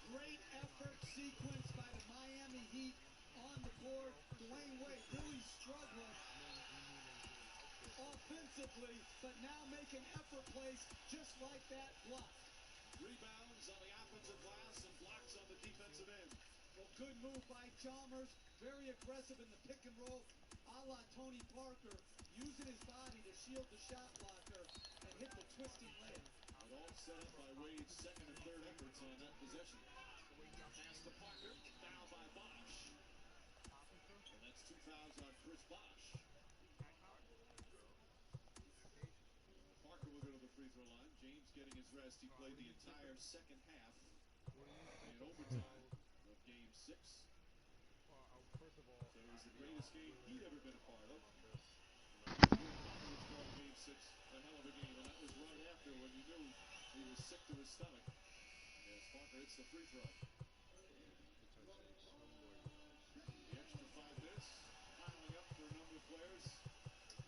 [SPEAKER 9] Great effort sequence by the Miami Heat on the board. Dwayne Wade really struggling offensively, but now making effort plays just like that block. Rebounds on the offensive glass and blocks on the defensive end. Well, good move by Chalmers. Very aggressive in the pick and roll, a la Tony Parker, using his body to shield the shot blocker and hit the twisting layup. It all set up by Wade's second and third efforts on that possession. Pass to Parker, foul by Bosch. And that's 2 fouls on Chris Bosch. Parker will go to the free throw line. James getting his rest. He played the entire second half in overtime of Game 6. So it was the greatest game he'd ever been a part of. Game 6, a hell of a game, and that was right after when you knew he was sick to his stomach. As Parker hits the free throw. The extra 5 minutes piling up for a number of players.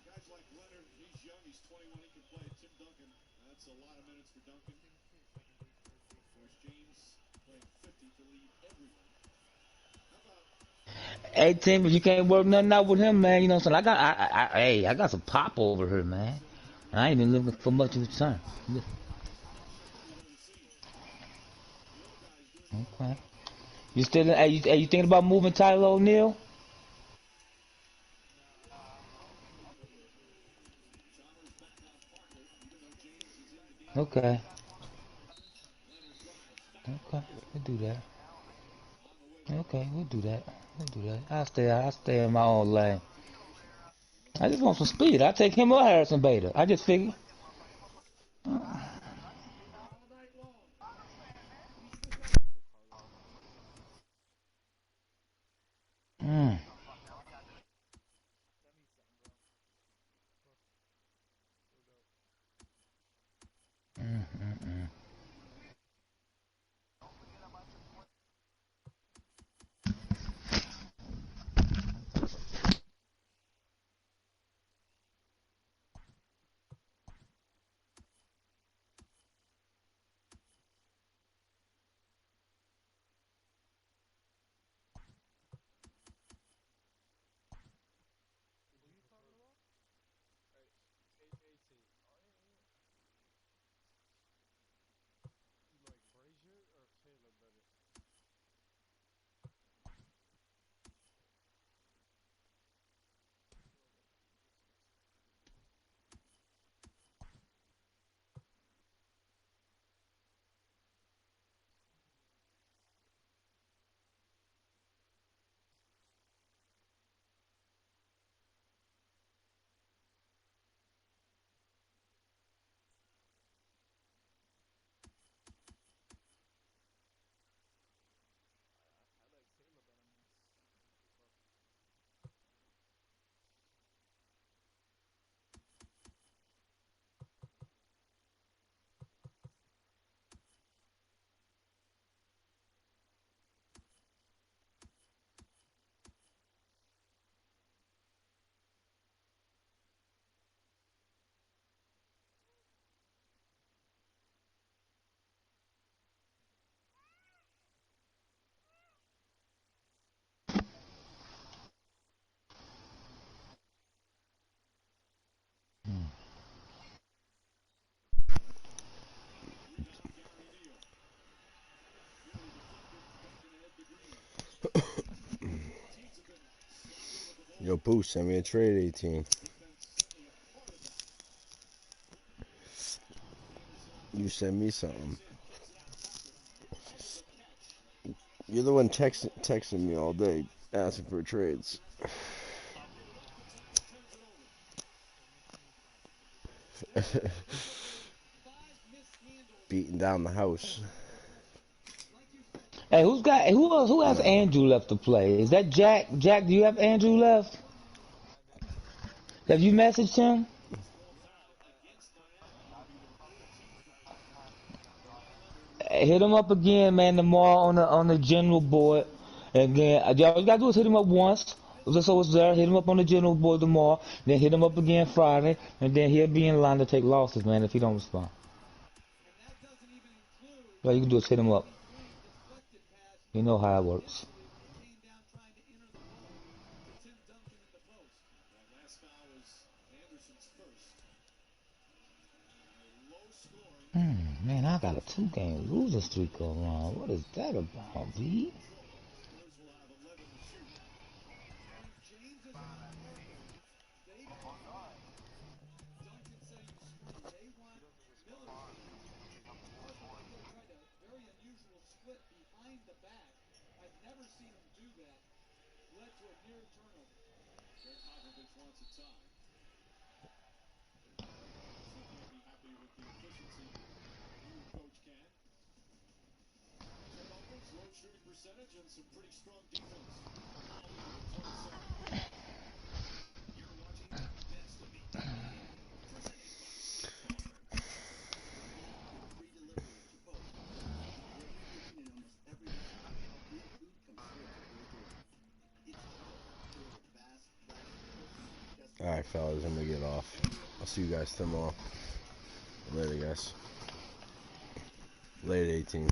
[SPEAKER 9] Guys like Leonard, he's young, he's 21, he can play. Tim Duncan, that's a lot of minutes for Duncan. Of course, James playing 50 to lead everyone. How about
[SPEAKER 2] Hey, Tim, you can't work nothing out with him, man. You know what I'm saying? I got some pop over here, man. I ain't even looking for much of a time. Okay. You still, you thinking about moving Tyler O'Neal? Okay. Okay, we'll do that. Okay, we'll do that. We'll do that. I'll stay in my own lane. I just want some speed. I'll take him or Harrison Bader. I just figure. Mm. Mm, mm, mm.
[SPEAKER 1] Yo, Boo, send me a trade 18. You send me something. You're the one texting me all day asking for trades. Beating down the house.
[SPEAKER 2] Hey, who else? Who has Andrew left to play? Is that Jack? Jack, do you have Andrew left? Have you messaged him? Hit him up again, man, tomorrow on the general board. And again, all you gotta do is hit him up once, just so it's there. Hit him up on the general board tomorrow. Then hit him up again Friday, and then he'll be in line to take losses, man, if he don't respond. All you can do is hit him up. You know how it works. Man, I got a 2-game losing streak going on. What is that about, B?
[SPEAKER 1] Alright, fellas, I'm gonna get off. I'll see you guys tomorrow. Later, guys. Later, 18.